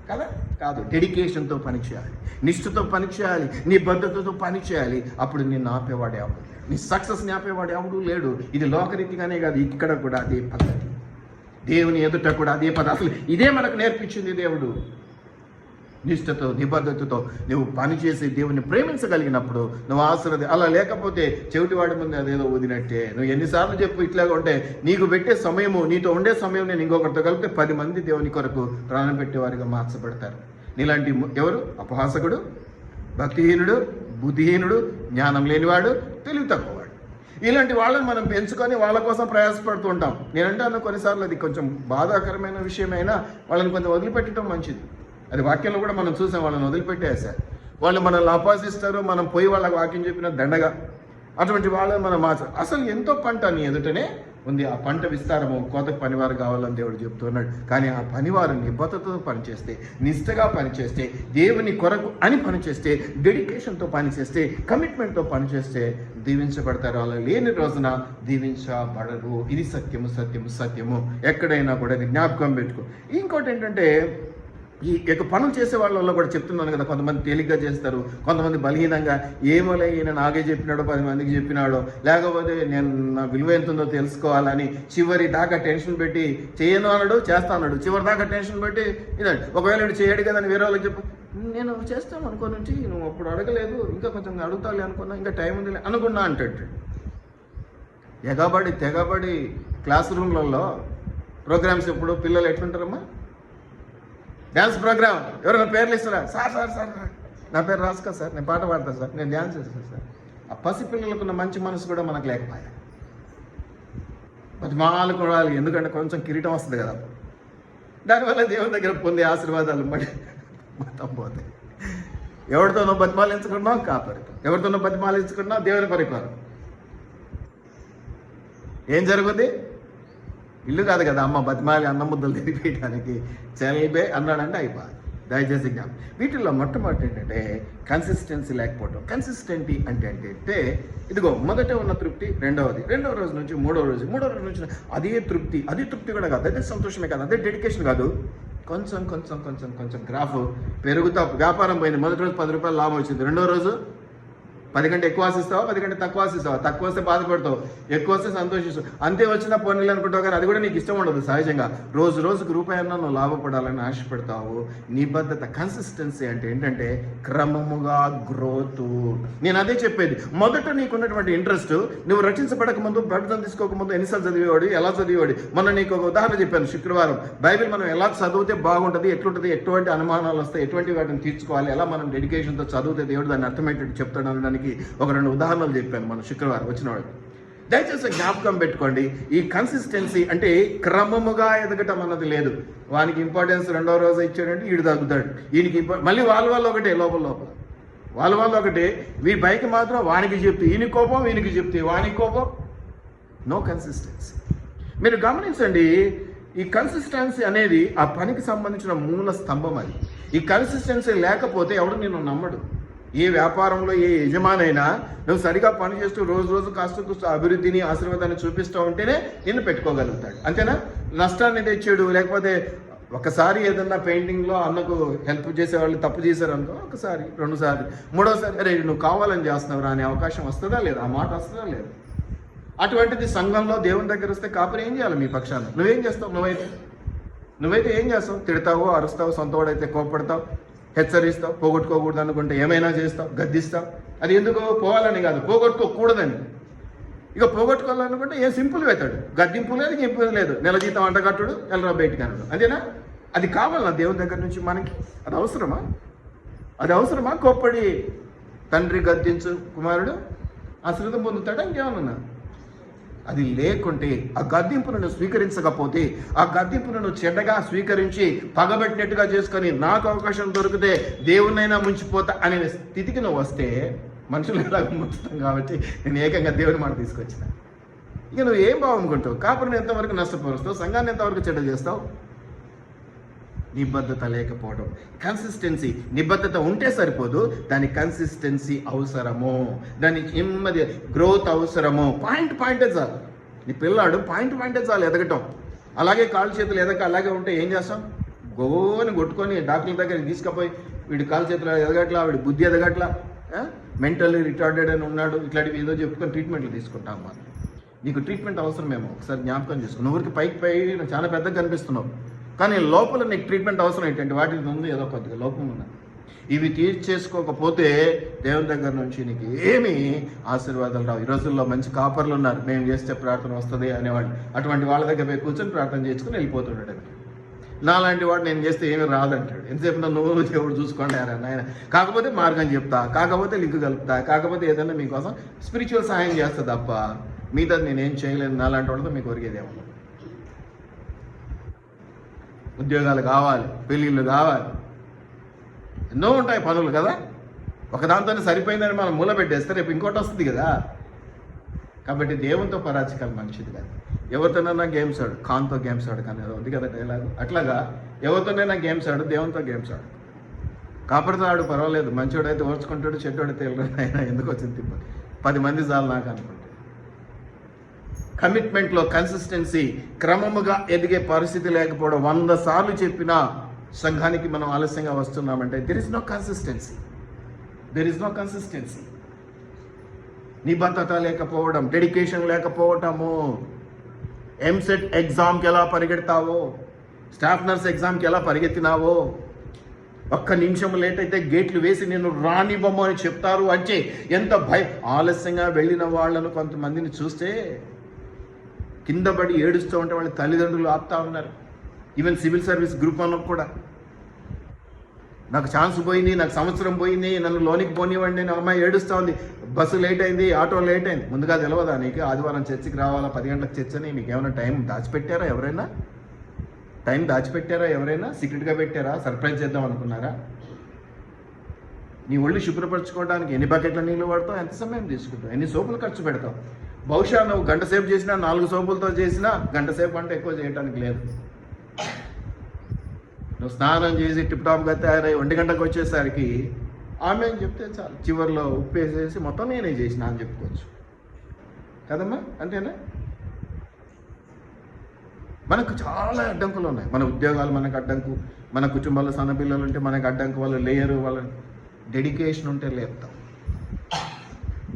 కదా. కాదు, డెడికేషన్తో పని చేయాలి, నిష్ఠతో పని చేయాలి, నీ బద్ధతతో పని చేయాలి. అప్పుడు నిన్ను ఆపేవాడు ఎవడు, నీ సక్సెస్ని ఆపేవాడు ఎవడు లేడు. ఇది లోకరీతిగానే కాదు, ఇక్కడ కూడా అదే పద్ధతి, దేవుని ఎదుట కూడా అదే పద్ధతి. అసలు ఇదే మనకు నేర్పించింది దేవుడు. నిష్ఠతో నిబద్ధతతో నువ్వు పనిచేసి దేవుని ప్రేమించగలిగినప్పుడు నువ్వు అలా లేకపోతే చెవిటివాడి ముందు అదేదో ఊదినట్టే. నువ్వు ఎన్నిసార్లు చెప్పు ఇట్లాగా ఉంటే నీకు పెట్టే సమయము, నీతో ఉండే సమయం నేను ఇంకొకరితో కలిపితే 10 మంది దేవుని కొరకు ప్రాణం పెట్టేవారిగా మార్చబడతారు. నీలాంటి ఎవరు, అపహాసకుడు, భక్తిహీనుడు, బుద్ధిహీనుడు, జ్ఞానం లేనివాడు, తెలివి తక్కువవాడు. ఇలాంటి వాళ్ళని మనం పెంచుకొని వాళ్ళ కోసం ప్రయాసపడుతూ ఉంటాం. నేనంటాను కొన్నిసార్లు అది కొంచెం బాధాకరమైన విషయమైనా వాళ్ళని కొంచెం వదిలిపెట్టడం మంచిది. అది వాక్యంలో కూడా మనం చూసాం, వాళ్ళని వదిలిపెట్టేసారు. వాళ్ళు మనల్ని అపాసిస్తారు, మనం పోయి వాళ్ళకి వాక్యం చెప్పిన దండగా. అటువంటి వాళ్ళని మనం అసలు ఎంతో పంట నీ ఎదుటనే ఉంది. ఆ పంట విస్తారము, కోతకు పనివారు కావాలని దేవుడు చెప్తున్నాడు. కానీ ఆ పనివారు నిబద్ధతతో పనిచేస్తే, నిష్ఠగా పనిచేస్తే, దేవుని కొరకు అని పనిచేస్తే, డెడికేషన్తో పనిచేస్తే, కమిట్మెంట్తో పనిచేస్తే దీవించబడతారు. అలా లేని రోజున దీవించబడరు. ఇది సత్యము. ఎక్కడైనా కూడా జ్ఞాపకం పెట్టుకో. ఇంకోటి ఏంటంటే, ఈ యొక్క పనులు చేసే వాళ్ళలో కూడా చెప్తున్నాను కదా, కొంతమంది తేలిగ్గా చేస్తారు, కొంతమంది బలహీనంగా ఏమోలే ఈయన నాకే చెప్పినాడో 10 మందికి చెప్పినాడో, లేకపోతే నేను నా విలువ ఎంత ఉందో తెలుసుకోవాలని చివరి దాకా టెన్షన్ పెట్టి చేయను అన్నాడు, చేస్తా అన్నాడు, చివరి దాకా టెన్షన్ పెట్టి ఇదండి. ఒకవేళ ఇటు చేయడు కదా అని వేరే వాళ్ళకి చెప్పు, నేను చేస్తాను అనుకోనుంచి నువ్వు అప్పుడు అడగలేదు, ఇంకా కొంచెం అడుగుతాలి అనుకున్నా, ఇంకా టైం ఉంది అనుకున్నా అంటాడు. తెగబడి క్లాస్ రూమ్లలో ప్రోగ్రామ్స్ ఎప్పుడు పిల్లలు ఎట్లుంటారమ్మా? డ్యాన్స్ ప్రోగ్రామ్ ఎవరైనా పేర్లు ఇస్తారా? సార్ సార్ సార్ నా పేరు రాసుకో సార్, నేను పాట పాడతాను సార్, నేను డ్యాన్స్ చేస్తాను సార్. ఆ పసిపిల్లలకున్న మంచి మనసు కూడా మనకు లేకపోయా. బతిమాలు కూడా, ఎందుకంటే కొంచెం కిరీటం వస్తుంది కదా, దానివల్ల దేవుని దగ్గర పొందే ఆశీర్వాదాలు మొత్తం పోతాయి. ఎవరితోనో బతిమాలించుకున్నావు కాపరికం, ఎవరితోనో బతిమాలించుకున్నావు దేవుని పరిపాలన. ఏం జరుగుద్ది? ఇల్లు కాదు కదా అమ్మ బతిమాలి అన్న ముద్దలు తిరిగేయడానికి చలిబే అన్నాడంటే అయిపోయి. దయచేసి జ్ఞాపకం. వీటిల్లో మొట్టమొదటి ఏంటంటే కన్సిస్టెన్సీ లేకపోవడం. కన్సిస్టెంటీ అంటే ఇదిగో మొదట ఉన్న తృప్తి రెండవ రోజు నుంచి మూడో రోజు నుంచి అదే తృప్తి కూడా కాదు, అదే సంతోషమే కాదు, అదే డెడికేషన్ కాదు. కొంచెం గ్రాఫ్ పెరుగుతా. వ్యాపారం పోయింది, మొదటి రోజు 10 రూపాయలు లాభం వచ్చింది, రెండో రోజు 10 కంటే ఎక్కువ ఆశిస్తావా, 10 కంటే తక్కువ ఆశిస్తావా? తక్కువ వస్తే బాధపడతావు, ఎక్కువ వస్తే సంతోషిస్తావు. అంతే వచ్చినా పోనీలు అనుకుంటావు, కానీ అది కూడా నీకు ఇష్టం ఉండదు. సహజంగా రోజుకు రూపాయన్నా నువ్వు లాభపడాలని ఆశపడతావు. నిబద్ధత, కన్సిస్టెన్సీ అంటే ఏంటంటే క్రమముగా గ్రోత్. నేను అదే చెప్పేది. మొదట నీకున్నటువంటి ఇంట్రెస్ట్, నువ్వు రచించబడక ముందు, బ్యాప్టిజం తీసుకోకముందు ఎన్నిసార్లు చదివేవాడు, ఎలా చదివేవాడు. మొన్న నీకు ఒక ఉదాహరణ చెప్పాను శుక్రవారం. బైబిల్ మనం ఎలా చదివితే బాగుంటుంది, ఎట్లుంటుంది, ఎటువంటి అనుమానాలు వస్తాయి, ఎటువంటి వాటిని తీర్చుకోవాలి, ఎలా మనం డెడికేషన్తో చదివితే దేవుడు దాన్ని అర్థమయ్యేటట్టు చెప్తాడు అనడానికి ఒక 2 ఉదాహరణలు చెప్పాను మన శుక్రవారం వచ్చిన వాళ్ళు. దయచేసి జ్ఞాపకం పెట్టుకోండి, ఈ కన్సిస్టెన్సీ అంటే క్రమముగా ఎదగటం అన్నది లేదు. వానికి ఇంపార్టెన్స్ రెండో రోజు ఇచ్చాడంటే వీడు తగ్గుతాడు, ఈయనకి మళ్ళీ వాళ్ళు ఒకటే, లోపల వాళ్ళు ఒకటే. వీ బైక్ మాత్రం వానికి చెప్తే ఈయన కోపం, వీనికి చెప్తే వానికి కోపం. No consistency. మీరు గమనించండి, ఈ కన్సిస్టెన్సీ అనేది ఆ పనికి సంబంధించిన మూల స్తంభం. అది ఈ కన్సిస్టెన్సీ లేకపోతే ఎవడు నిన్ను నమ్మడు. ఏ వ్యాపారంలో ఏ యజమానైనా నువ్వు సరిగా పని చేస్తూ రోజు కాస్త అభివృద్ధిని, ఆశీర్వాదాన్ని చూపిస్తూ ఉంటేనే నిన్ను పెట్టుకోగలుగుతాడు. అంతేనా? నష్టాన్ని తెచ్చాడు, లేకపోతే ఒకసారి ఏదన్నా పెయింటింగ్లో అన్నకు హెల్ప్ చేసేవాళ్ళు తప్పు చేశారు అనుకో, ఒకసారి 2 సార్లు 3వ సారి అరే నువ్వు కావాలని చేస్తున్నావురా అనే అవకాశం వస్తుందా లేదా? ఆ మాట వస్తుందా లేదా? అటువంటిది సంఘంలో దేవుని దగ్గర వస్తే కాపరి ఏం చేయాలి మీ పక్షాన? నువ్వేం చేస్తావు? నువ్వైతే ఏం చేస్తావు? తిడతావు, అరుస్తావు, సొంతవాడైతే కోపడతావు, హెచ్చరిస్తావు, పోగొట్టుకోకూడదు అనుకుంటే ఏమైనా చేస్తావు, గద్దిస్తావు. అది ఎందుకు? పోవాలని కాదు, పోగొట్టుకోకూడదని. ఇక పోగొట్టుకోవాలనుకుంటే ఏ సింపుల్ అవుతాడు, గద్దింపు లేదు, గింపు లేదు, నెల జీతం అంటగట్టుడు, ఎల్లరా బయటికి అనడు. అంతేనా? అది కావాలన్నా దేవుని దగ్గర నుంచి మనకి? అది అవసరమా? కోప్పడి తండ్రి గద్దించు కుమారుడు ఆశీర్వాదం పొందుతాడా? ఇంకేమన్నా? అది లేకుంటే, ఆ గద్దింపును స్వీకరించకపోతే, ఆ గద్దింపును చెడ్డగా స్వీకరించి పగబెట్టినట్టుగా చేసుకొని నాకు అవకాశం దొరికితే దేవునైనా ముంచిపోతా అనే స్థితికి నువ్వు వస్తే, మనుషులు ఎలాగ ముంచుతాం కాబట్టి నేను ఏకంగా దేవుని మాట తీసుకొచ్చిన. ఇక నువ్వు ఏం బాగుంటావు? కాపురిని ఎంతవరకు నష్టపరుస్తావు, సంఘాన్ని ఎంతవరకు చెడ్డ చేస్తావు? నిబద్ధత లేకపోవడం. కన్సిస్టెన్సీ, నిబద్ధత ఉంటే సరిపోదు, దాని కన్సిస్టెన్సీ అవసరము, దాని నెమ్మది గ్రోత్ అవసరము. పాయింటే చాలు. నీ పిల్లాడు పాయింటే చాలు ఎదగటం. అలాగే కాలు చేతులు ఎదగ అలాగే ఉంటే ఏం చేస్తాం? గోని కొట్టుకొని డాక్టర్ దగ్గరికి తీసుకుపోయి వీడి కాలు చేతులు ఎదగట్లా, వీడి బుద్ధి ఎదగట్లా, మెంటల్లీ రిటార్డెడ్ అని ఉన్నాడు, ఇట్లాంటివి ఏదో చెప్పుకొని ట్రీట్మెంట్లు తీసుకుంటాం. మనం నీకు ట్రీట్మెంట్ అవసరమేమో ఒకసారి జ్ఞాపకం చేసుకుని. ఊరికి పై చాలా పెద్దగా కనిపిస్తున్నావు, కానీ లోపల నీకు ట్రీట్మెంట్ అవసరం ఏంటంటే వాటి ముందు ఏదో కొద్దిగా లోపం ఉన్నది. ఇవి తీర్చేసుకోకపోతే దేవుని దగ్గర నుంచి నీకు ఏమీ ఆశీర్వాదాలు రావు. ఈ రోజుల్లో మంచి కాపర్లు ఉన్నారు, మేము చేస్తే ప్రార్థన వస్తుంది అనేవాళ్ళు. అటువంటి వాళ్ళ దగ్గర పోయి కూర్చొని ప్రార్థన చేసుకుని వెళ్ళిపోతున్నాడు. నాలాంటి వాడు నేను చేస్తే ఏమీ రాదంటాడు. ఎంతసేపు నువ్వు దేవుడు చూసుకోండి ఆయన, కాకపోతే మార్గం చెప్తా, కాకపోతే లింక్ కలుపుతా, కాకపోతే ఏదైనా మీకోసం స్పిరిచువల్ సహాయం చేస్తా తప్ప మిగతా నేనేం చేయలేను. నాలాంటి వాళ్ళతో మీకు ఒరిగేదేమో. ఉద్యోగాలు కావాలి, పెళ్ళిళ్ళు కావాలి, ఎన్నో ఉంటాయి పనులు కదా. ఒకదాంతోనే సరిపోయిందని మనం మూల పెట్టేస్తే రేపు ఇంకోటి వస్తుంది కదా. కాబట్టి దేవునితో పరాచికాలు మంచిది కాదు. ఎవరితోనైనా గేమ్స్ ఆడు, ఖాన్తో గేమ్స్ ఆడు కానీ ఉంది కదా డైలాగ్. అట్లాగా ఎవరితోనైనా గేమ్స్ ఆడు, దేవునితో గేమ్స్ ఆడు. కాపరితో ఆడు పర్వాలేదు, మంచివాడైతే ఓర్చుకుంటాడు, చెడ్డోడైతే వెళ్ళాడు. అయినా ఎందుకు వచ్చింది తిప్పని 10 మంది చాలు నాకు అనుకుంటే. కమిట్మెంట్లో కన్సిస్టెన్సీ, క్రమముగా ఎదిగే పరిస్థితి లేకపోవడం. 100 సార్లు చెప్పినా సంఘానికి మనం ఆలస్యంగా వస్తున్నామంటే దెర్ ఇస్ నో కన్సిస్టెన్సీ. నిబద్ధత లేకపోవడం, డెడికేషన్ లేకపోవటము. ఎంసెట్ ఎగ్జామ్కి ఎలా పరిగెడతావో, స్టాఫ్ నర్స్ ఎగ్జామ్కి ఎలా పరిగెత్తినావో, 1 నిమిషం లేట్ అయితే గేట్లు వేసి నేను రానివ్వము అని చెప్తారు అంటే ఎంత ఆలస్యంగా వెళ్ళిన వాళ్ళను కొంతమందిని చూస్తే కింద పడి ఏడుస్తూ ఉంటే వాళ్ళ తల్లిదండ్రులు ఆపుతా ఉన్నారు. ఈవెన్ సివిల్ సర్వీస్ గ్రూప్ వాళ్ళకు కూడా నాకు ఛాన్స్ పోయింది, నాకు సంవత్సరం పోయింది, నన్ను లోనికి పోనివ్వండి, నా అమ్మాయి ఏడుస్తూ ఉంది, బస్సు లేట్ అయింది, ఆటో లేట్ అయింది. ముందుగా తెలియదా నీకు ఆదివారం చర్చికి రావాలా, 10 గంటలకు చర్చ్ అని? మీకు ఏమైనా టైం దాచిపెట్టారా ఎవరైనా? సీక్రెట్గా పెట్టారా? సర్ప్రైజ్ చేద్దాం అనుకున్నారా? నీ ఒళ్ళు శుభ్రపరచుకోవడానికి ఎన్ని బకెట్ల నీళ్ళు వాడతావు, ఎంత సమయం తీసుకుంటావు, ఎన్ని సోపులు ఖర్చు పెడతావు? బహుశా నువ్వు గంట సేపు చేసినా, 4 సోపులతో చేసినా గంట సేపు అంటే ఎక్కువ చేయడానికి లేదు. నువ్వు స్నానం చేసి టిప్ టాప్గా తయారై 1 గంటకు వచ్చేసరికి ఆమె అని చెప్తే చాలు, చివరిలో ఉప్పు వేసేసి మొత్తం నేనే చేసిన అని చెప్పుకోవచ్చు కదమ్మా, అంతేనా? మనకు చాలా అడ్డంకులు ఉన్నాయి. మన ఉద్యోగాలు మనకు అడ్డంకు, మన కుటుంబాల్లో సన్న పిల్లలు ఉంటే మనకు అడ్డంకు, వాళ్ళు లేయరు, వాళ్ళ డెడికేషన్ ఉంటే లేపుతాం.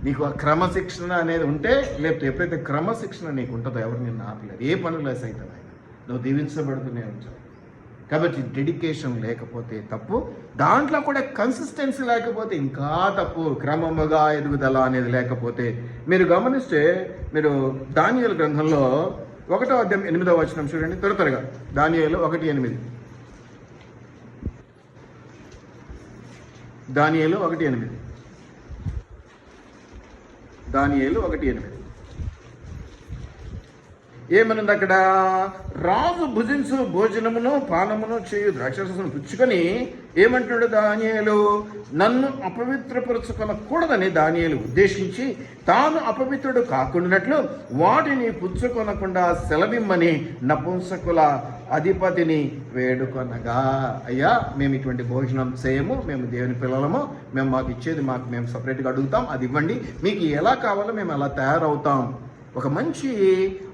నీకు ఆ క్రమశిక్షణ అనేది ఉంటే లేకపోతే ఎప్పుడైతే క్రమశిక్షణ నీకు ఉంటుందో ఎవరు నిన్ను ఆపలేదు. ఏ పనులు సైతం అయినా నువ్వు దీవించబడుతూనే ఉంటావు. కాబట్టి డెడికేషన్ లేకపోతే తప్పు, దాంట్లో కూడా కన్సిస్టెన్సీ లేకపోతే ఇంకా తప్పు. క్రమముగా ఎదుగుదల అనేది లేకపోతే మీరు గమనిస్తే, మీరు దానియేలు గ్రంథంలో 1వ అధ్యాయం 8వ వచనం చూడండి త్వరగా. దానియేలు 1:8. దానియేలు 1:8. దానియేలు 1:8 ఏమనుంది అక్కడ? రాజు భుజించు భోజనమును పానమును చేయు ద్రాక్షరసమును పుచ్చుకొని ఏమంటున్నాడు దానియేలు? నన్ను అపవిత్రపరచుకొనకూడదని దానియేలు ఉద్దేశించి తాను అపవిత్రుడు కాకుండానట్లు వాటిని పుచ్చుకొనకుండా సెలవిమ్మని నపుంసకుల అధిపతిని వేడుకొనగా, అయ్యా మేము ఇటువంటి భోజనం చేయము, మేము దేవుని పిల్లలము, మాకు ఇచ్చేది మేము సపరేట్గా అడుగుతాం, అది ఇవ్వండి, మీకు ఎలా కావాలో మేము అలా తయారవుతాం. ఒక మంచి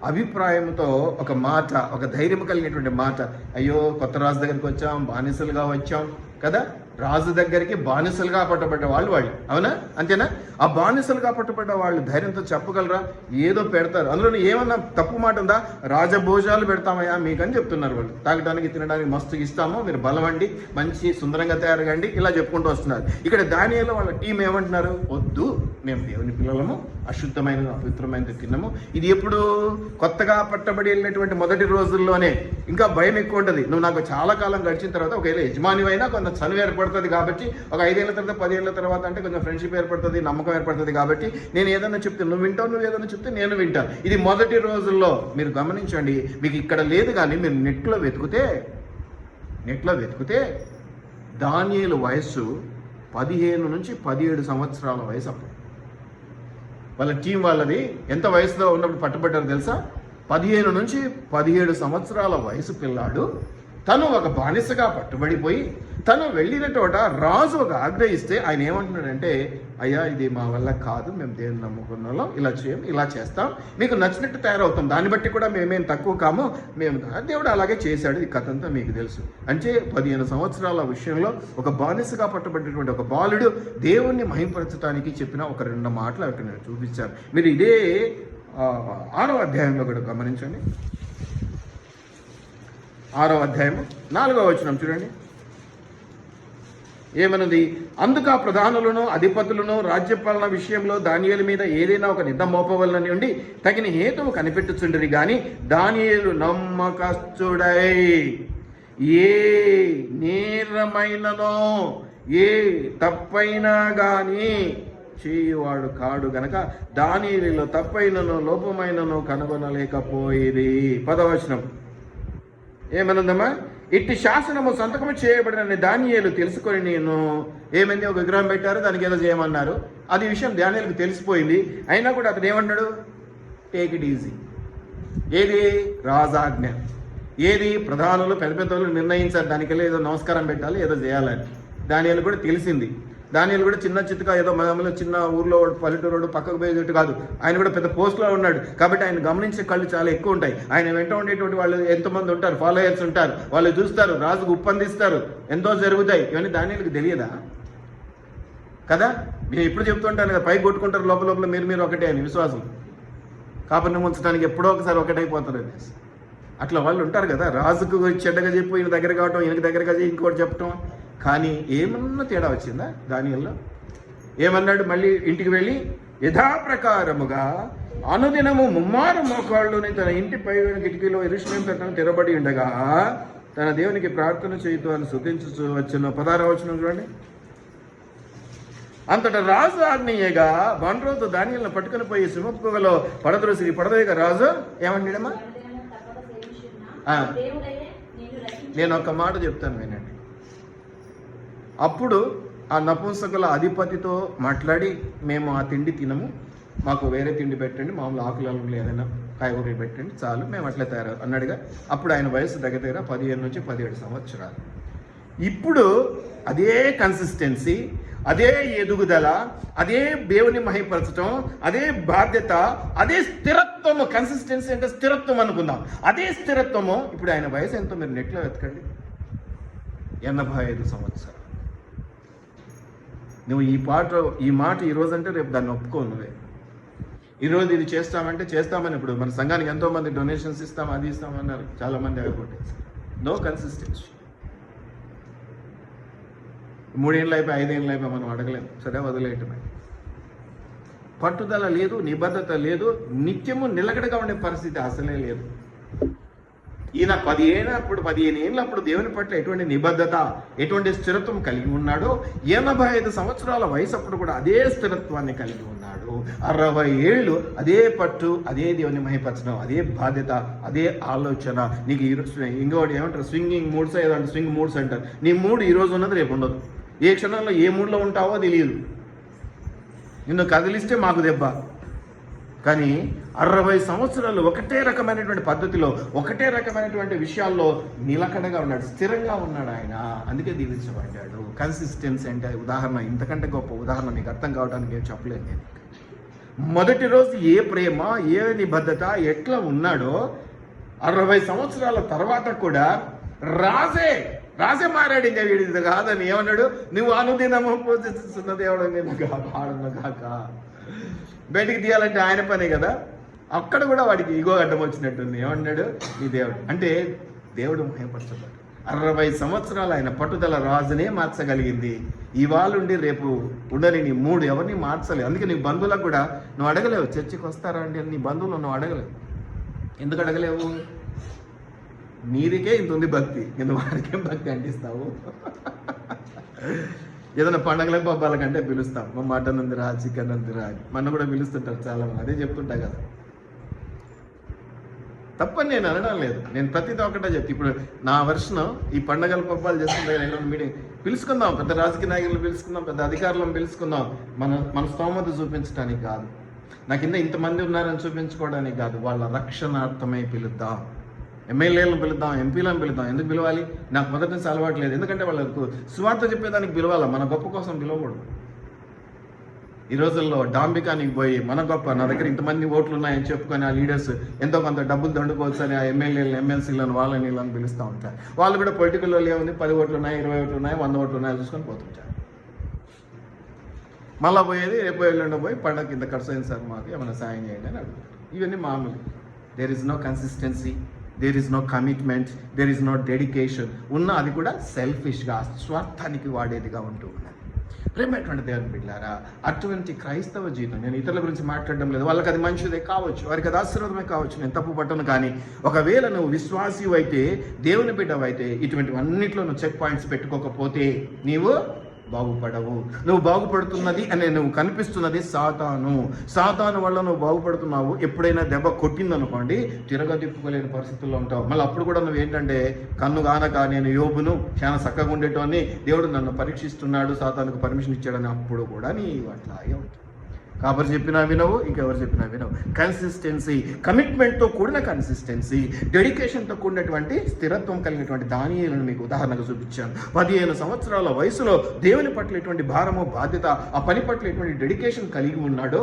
అభిప్రాయంతో ఒక మాట, ఒక ధైర్యం కలిగినటువంటి మాట. అయ్యో కొత్త రాజు దగ్గరికి వచ్చాం, బానిసలుగా వచ్చాం కదా, రాజు దగ్గరికి బానిసలుగా పట్టబడ్డ వాళ్ళు, అవునా? అంతేనా? ఆ బానిసలుగా పట్టబడ్డ వాళ్ళు ధైర్యంతో చెప్పగలరా? ఏదో పెడతారు, అందులో ఏమన్నా తప్పు మాట ఉందా? రాజభోజాలు పెడతామయ్యా మీకని చెప్తున్నారు వాళ్ళు. తాగడానికి తినడానికి మస్తుగా ఇస్తాము, మీరు బలవండి, మంచి సుందరంగా తయారుగండి, ఇలా చెప్పుకుంటూ వస్తున్నారు. ఇక్కడ దానియేలు వాళ్ళ టీం ఏమంటున్నారు? వద్దు, మేము దేవుని పిల్లలము, అశుద్ధమైన అపవిత్రమైనది తినము. ఇది ఎప్పుడు? కొత్తగా పట్టబడి వెళ్ళినటువంటి మొదటి రోజుల్లోనే. ఇంకా భయం ఎక్కువ ఉంటుంది. నువ్వు నాకు చాలా కాలం గడిచిన తర్వాత ఒకవేళ యజమాని అయినా కొంత చనువు ఏర్పడుతుంది కాబట్టి, ఒక 5 ఏళ్ల తర్వాత 10 ఏళ్ల తర్వాత అంటే కొంచెం ఫ్రెండ్షిప్ ఏర్పడుతుంది, నమ్మకం ఏర్పడుతుంది కాబట్టి నేను ఏదైనా చెప్తే నువ్వు వింటావు, నువ్వు ఏదైనా చెప్తే నేను వింటాను. ఇది మొదటి రోజుల్లో. మీరు గమనించండి, మీకు ఇక్కడ లేదు కానీ మీరు నెట్లో వెతికితే దానియేలు వయస్సు 15 నుంచి 17 సంవత్సరాల వయసు. అప్పుడు వాళ్ళ టీం వాళ్ళది ఎంత వయసులో ఉన్నప్పుడు పట్టుబడ్డారు తెలుసా? 15 నుంచి 17 సంవత్సరాల వయసు పిల్లాడు. తను ఒక బానిసగా పట్టుబడిపోయి తను వెళ్ళిన చోట రాజు ఒక ఆజ్ఞ ఇస్తే ఆయన ఏమంటున్నాడంటే, అయ్యా ఇది మా వల్ల కాదు, మేము దేవుని నమ్ముకున్న వాళ్ళం, ఇలా చేస్తాం, మీకు నచ్చినట్టు తయారవుతాం, దాన్ని బట్టి కూడా మేమేం తక్కువ కాము, దేవుడు అలాగే చేశాడు. ఈ కథ అంతా మీకు తెలుసు. అంటే 15 సంవత్సరాల విషయంలో ఒక బానిసగా పట్టబడినటువంటి ఒక బాలుడు దేవుణ్ణి మహింపరచడానికి చెప్పిన ఒక 2 మాటలు అక్కడ నేను చూపించాను. మీరు ఇదే 6వ అధ్యాయంలో కూడా గమనించండి. 6వ అధ్యాయము 4వ వచనం చూడండి. ఏమన్నది? అందుకు ఆ ప్రధానులను అధిపతులను రాజ్యపాలన విషయంలో దానియేలు మీద ఏదైనా ఒక నింద మోపవలనని ఉండి తగిన హేతువు కనిపెట్టుచుండరి గాని దానియేలు నమ్మకస్తుడై ఏ నేరమైననో ఏ తప్పైనా గాని చేయువాడు కాడు గనక దానియేలులో తప్పైనను లోపమైనను కనుగొనలేకపోయేది. 10వ వచనం ఏమనుందమ్మా? ఇట్టి శాసనము సంతకము చేయబడినని దానియేలు తెలుసుకొని నేను ఏమైంది? ఒక విగ్రహం పెట్టారు, దానికి ఏదో చేయమన్నారు. అది విషయం దానియేలుకు తెలిసిపోయింది. అయినా కూడా అతను ఏమన్నాడు? Take it easy. ఏది? రాజాజ్ఞ. ఏది? ప్రధానులు పెద్ద పెద్దలు నిర్ణయించారు దానికెళ్ళి ఏదో నమస్కారం పెట్టాలి, ఏదో చేయాలని. దానియేలు కూడా తెలిసింది. దానియేలు కూడా చిన్న చిత్తుగా ఏదో మనలో చిన్న ఊర్లో పల్లెటూరు పక్కకు పోయేటట్టు కాదు. ఆయన కూడా పెద్ద పోస్ట్లో ఉన్నాడు కాబట్టి ఆయన గమనించే కళ్ళు చాలా ఎక్కువ ఉంటాయి. ఆయన వెంట ఉండేటువంటి వాళ్ళు ఎంతమంది ఉంటారు, ఫాలోయర్స్ ఉంటారు, వాళ్ళు చూస్తారు, రాజుకు ఉప్పందిస్తారు, ఎంతో జరుగుతాయి. ఇవన్నీ దానియేలుకు తెలియదా? కదా, నేను ఎప్పుడు చెప్తుంటాను కదా, పైకి కొట్టుకుంటారు, లోపల మీరు ఒకటే అని విశ్వాసం. కాపురం ఉంచడానికి ఎప్పుడో ఒకసారి ఒకటైపోతారు అని. అట్లా వాళ్ళు ఉంటారు కదా. రాజుకు చెడ్డగా చెప్పి ఈయన దగ్గర కావటం, ఈయనకి దగ్గరగా ఇంకోటి చెప్పటం. కానీ ఏమన్నా తేడా వచ్చిందా? దానియేలులో ఏమన్నాడు? మళ్ళీ ఇంటికి వెళ్ళి యథాప్రకారముగా అనుదినము ముమ్మారు మోకాళ్ళుని తన ఇంటి పై కిటికీలో యెరూషలేము పట్టణం తెరబడి ఉండగా తన దేవునికి ప్రార్థన చేయుతూ అని స్తుతించు వచ్చిన 16వ వచనం చూడండి. అంతటా రాజు ఆజ్ఞయ్యగా బండ్రోతు దానియేలును పట్టుకుని పోయి సింహపుగలో పడద్రోసి పడదోయగా రాజు ఏమన్నాడమ్మా? నేను ఒక మాట చెప్తాను వినండి. అప్పుడు ఆ నపుంసకుల అధిపతితో మాట్లాడి, మేము ఆ తిండి తినము, మాకు వేరే తిండి పెట్టండి, మామూలు ఆకులు ఏదైనా కాయగూరలు పెట్టండి చాలు, మేము అట్లే తయారు అన్నాడుగా. అప్పుడు ఆయన వయసు దగ్గర 15 నుంచి 17 సంవత్సరాలు. ఇప్పుడు అదే కన్సిస్టెన్సీ, అదే ఎదుగుదల, అదే దేవుని మహిమపరచడం, అదే బాధ్యత, అదే స్థిరత్వము. కన్సిస్టెన్సీ అంటే స్థిరత్వం అనుకుందాం. అదే స్థిరత్వము. ఇప్పుడు ఆయన వయసు ఎంతో మీరు నెట్లో వెతకండి, 85 సంవత్సరాలు. నువ్వు ఈ మాట ఈరోజు అంటే రేపు దాన్ని ఒప్పుకో. నువ్వే ఈరోజు ఇది చేస్తామంటే చేస్తామని. ఇప్పుడు మన సంఘానికి ఎంతోమంది డొనేషన్స్ ఇస్తాం, అది ఇస్తామన్నారు, చాలామంది అవ్వకొట్టేసి. No consistency. 3 ఏళ్ళు అయిపోయి 5 ఏళ్ళు అయిపోయి మనం అడగలేము, సరే వదిలేయటమే. పట్టుదల లేదు, నిబద్ధత లేదు, నిత్యము నిలకడగా ఉండే పరిస్థితి అసలే లేదు. ఈయన 15 ఏళ్ళప్పుడు దేవుని పట్ల ఎటువంటి నిబద్ధత, ఎటువంటి స్థిరత్వం కలిగి ఉన్నాడో, 85 సంవత్సరాల వయసు అప్పుడు కూడా అదే స్థిరత్వాన్ని కలిగి ఉన్నాడు. 60 ఏళ్ళు అదే పట్టు, అదే దేవుని మహిమపరచడం, అదే బాధ్యత, అదే ఆలోచన. నీకు ఇంకోటి ఏమంటారు, స్వింగింగ్ మూడ్స్ ఏదంటే స్వింగ్ మూడ్స్ అంటారు. నీ మూడ్ ఈ రోజు ఉన్నది రేపు ఉండదు. ఏ క్షణంలో ఏ మూడ్లో ఉంటావో తెలియదు. నిన్ను కదిలిస్తే మాకు దెబ్బ. కానీ 60 సంవత్సరాలు ఒకటే రకమైనటువంటి పద్ధతిలో, ఒకటే రకమైనటువంటి విషయాల్లో నిలకడగా ఉన్నాడు, స్థిరంగా ఉన్నాడు ఆయన. అందుకే దీవించబడ్డాడు. కన్సిస్టెన్సీ అంటే ఉదాహరణ, ఇంతకంటే గొప్ప ఉదాహరణ మీకు అర్థం కావడానికి ఏం చెప్పలేదు నేను. మొదటి రోజు ఏ ప్రేమ, ఏ నిబద్ధత, ఎట్లా ఉన్నాడో 60 సంవత్సరాల తర్వాత కూడా రాజే మారాడు. ఇంకా వీడిది కాదని ఏమన్నాడు, నువ్వు అనుదినము పూజిస్తున్న దేవుడు నేను కాపాడును కాక. బయటికి తీయాలంటే ఆయన పనే కదా. అక్కడ కూడా వాడికి ఈగో అడ్డం వచ్చినట్టుంది. ఏమన్నాడు, నీ దేవుడు అంటే దేవుడు మహిమపరచబడ్డాడు. 60 సంవత్సరాలు ఆయన పట్టుదల రాజునే మార్చగలిగింది. ఇవాళ ఉండి రేపు ఉండని నీ మూడు ఎవరిని మార్చలేవు. అందుకే నీ బంధువులకు కూడా నువ్వు అడగలేవు, చర్చికి వస్తారా అండి అని నీ బంధువులు నువ్వు అడగలేవు. ఎందుకు అడగలేవు? నీదికే ఇంత ఉంది భక్తి, నువ్వు వాడికేం భక్తి అంటిస్తావు? ఏదైనా పండగల పబ్బాల కంటే పిలుస్తాం, మా మటన్ ఉందిరా, చికెన్ ఉందిరా, మన కూడా పిలుస్తుంటారు చాలా మంది. అదే చెప్తుంటా కదా, తప్పని నేను అనడం లేదు. నేను ప్రతిదీ ఒకటే చెప్తే, ఇప్పుడు నా వర్షం ఈ పండగల పబ్బాలు చేసుకుంటే మీటింగ్ పిలుచుకుందాం, పెద్ద రాజకీయ నాయకులను పిలుచుకుందాం, పెద్ద అధికారులను పిలుచుకుందాం. మన స్తోమత చూపించడానికి కాదు, నా కింద ఇంతమంది ఉన్నారని చూపించుకోవడానికి కాదు, వాళ్ళ రక్షణార్థమై పిలుద్దాం. ఎమ్మెల్యేలను పిలుద్దాం, ఎంపీలను పిలుద్దాం. ఎందుకు పిలవాలి? నాకు మొదటి నుంచి అలవాటు లేదు. ఎందుకంటే వాళ్ళకు సువార్త చెప్పేదానికి పిలవాలి, మన గొప్ప కోసం పిలవకూడదు. ఈ రోజుల్లో డాంబికానికి పోయి మన గొప్ప, నా దగ్గర ఇంతమంది ఓట్లు ఉన్నాయని చెప్పుకొని ఆ లీడర్స్ ఎంతో కొంత డబ్బులు దండుకోవచ్చు అని ఆ ఎమ్మెల్యేలను, ఎమ్మెల్సీలను, వాళ్ళని వీళ్ళని పిలుస్తూ ఉంటారు. వాళ్ళు కూడా పొలిటికల్లో ఏముంది, 10 ఓట్లు ఉన్నాయి, 20 ఓట్లు ఉన్నాయి, 100 ఓట్లు ఉన్నాయి చూసుకొని పోతుంటారు. మళ్ళీ పోయేది రేపు ఎల్లుండి పోయి పండగ కింద ఖర్చు అయింది సార్, మాకు ఏమైనా సాయం చేయండి అని అడుగుతారు. ఇవన్నీ మామూలు. There is no consistency, there is no commitment, there is no dedication. ఉన్న అది కూడా సెల్ఫిష్గా, స్వార్థానికి వాడేదిగా ఉంటూ ఉన్నది. ప్రేమటువంటి దేవుని బిడ్డలారా, అటువంటి క్రైస్తవ జీవితం, నేను ఇతరుల గురించి మాట్లాడడం లేదు, వాళ్ళకి అది మంచిదే కావచ్చు, వారికి అది ఆశీర్వాదమే కావచ్చు, నేను తప్పు పట్టను. కానీ ఒకవేళ నువ్వు విశ్వాసి అయితే, దేవుని బిడ్డవైతే, ఇటువంటి అన్నింటిలో నువ్వు చెక్ పాయింట్స్ పెట్టుకోకపోతే నీవు బాగుపడవు. నువ్వు బాగుపడుతున్నది అని నువ్వు కనిపిస్తున్నది సాతాను వల్ల నువ్వు బాగుపడుతున్నావు. ఎప్పుడైనా దెబ్బ కొట్టిందనుకోండి, తిరగదిప్పుకోలేని పరిస్థితుల్లో ఉంటావు. మళ్ళీ అప్పుడు కూడా నువ్వు ఏంటంటే, కన్ను కానక నేను యోబును చాలా చక్కగా ఉండేటోని, దేవుడు నన్ను పరీక్షిస్తున్నాడు, సాతానుకు పర్మిషన్ ఇచ్చాడని అప్పుడు కూడా నీ అట్లాగే ఉంటావు. కాబట్టి చెప్పినా వినవు, ఇంకెవరు చెప్పినా వినవు. కన్సిస్టెన్సీ, కమిట్మెంట్తో కూడిన కన్సిస్టెన్సీ, డెడికేషన్తో కూడినటువంటి స్థిరత్వం కలిగినటువంటి దానియేలును మీకు ఉదాహరణగా చూపించాను. 15 సంవత్సరాల వయసులో దేవుని పట్ల ఎటువంటి భారము, బాధ్యత, ఆ పని పట్ల ఎటువంటి డెడికేషన్ కలిగి ఉన్నాడో,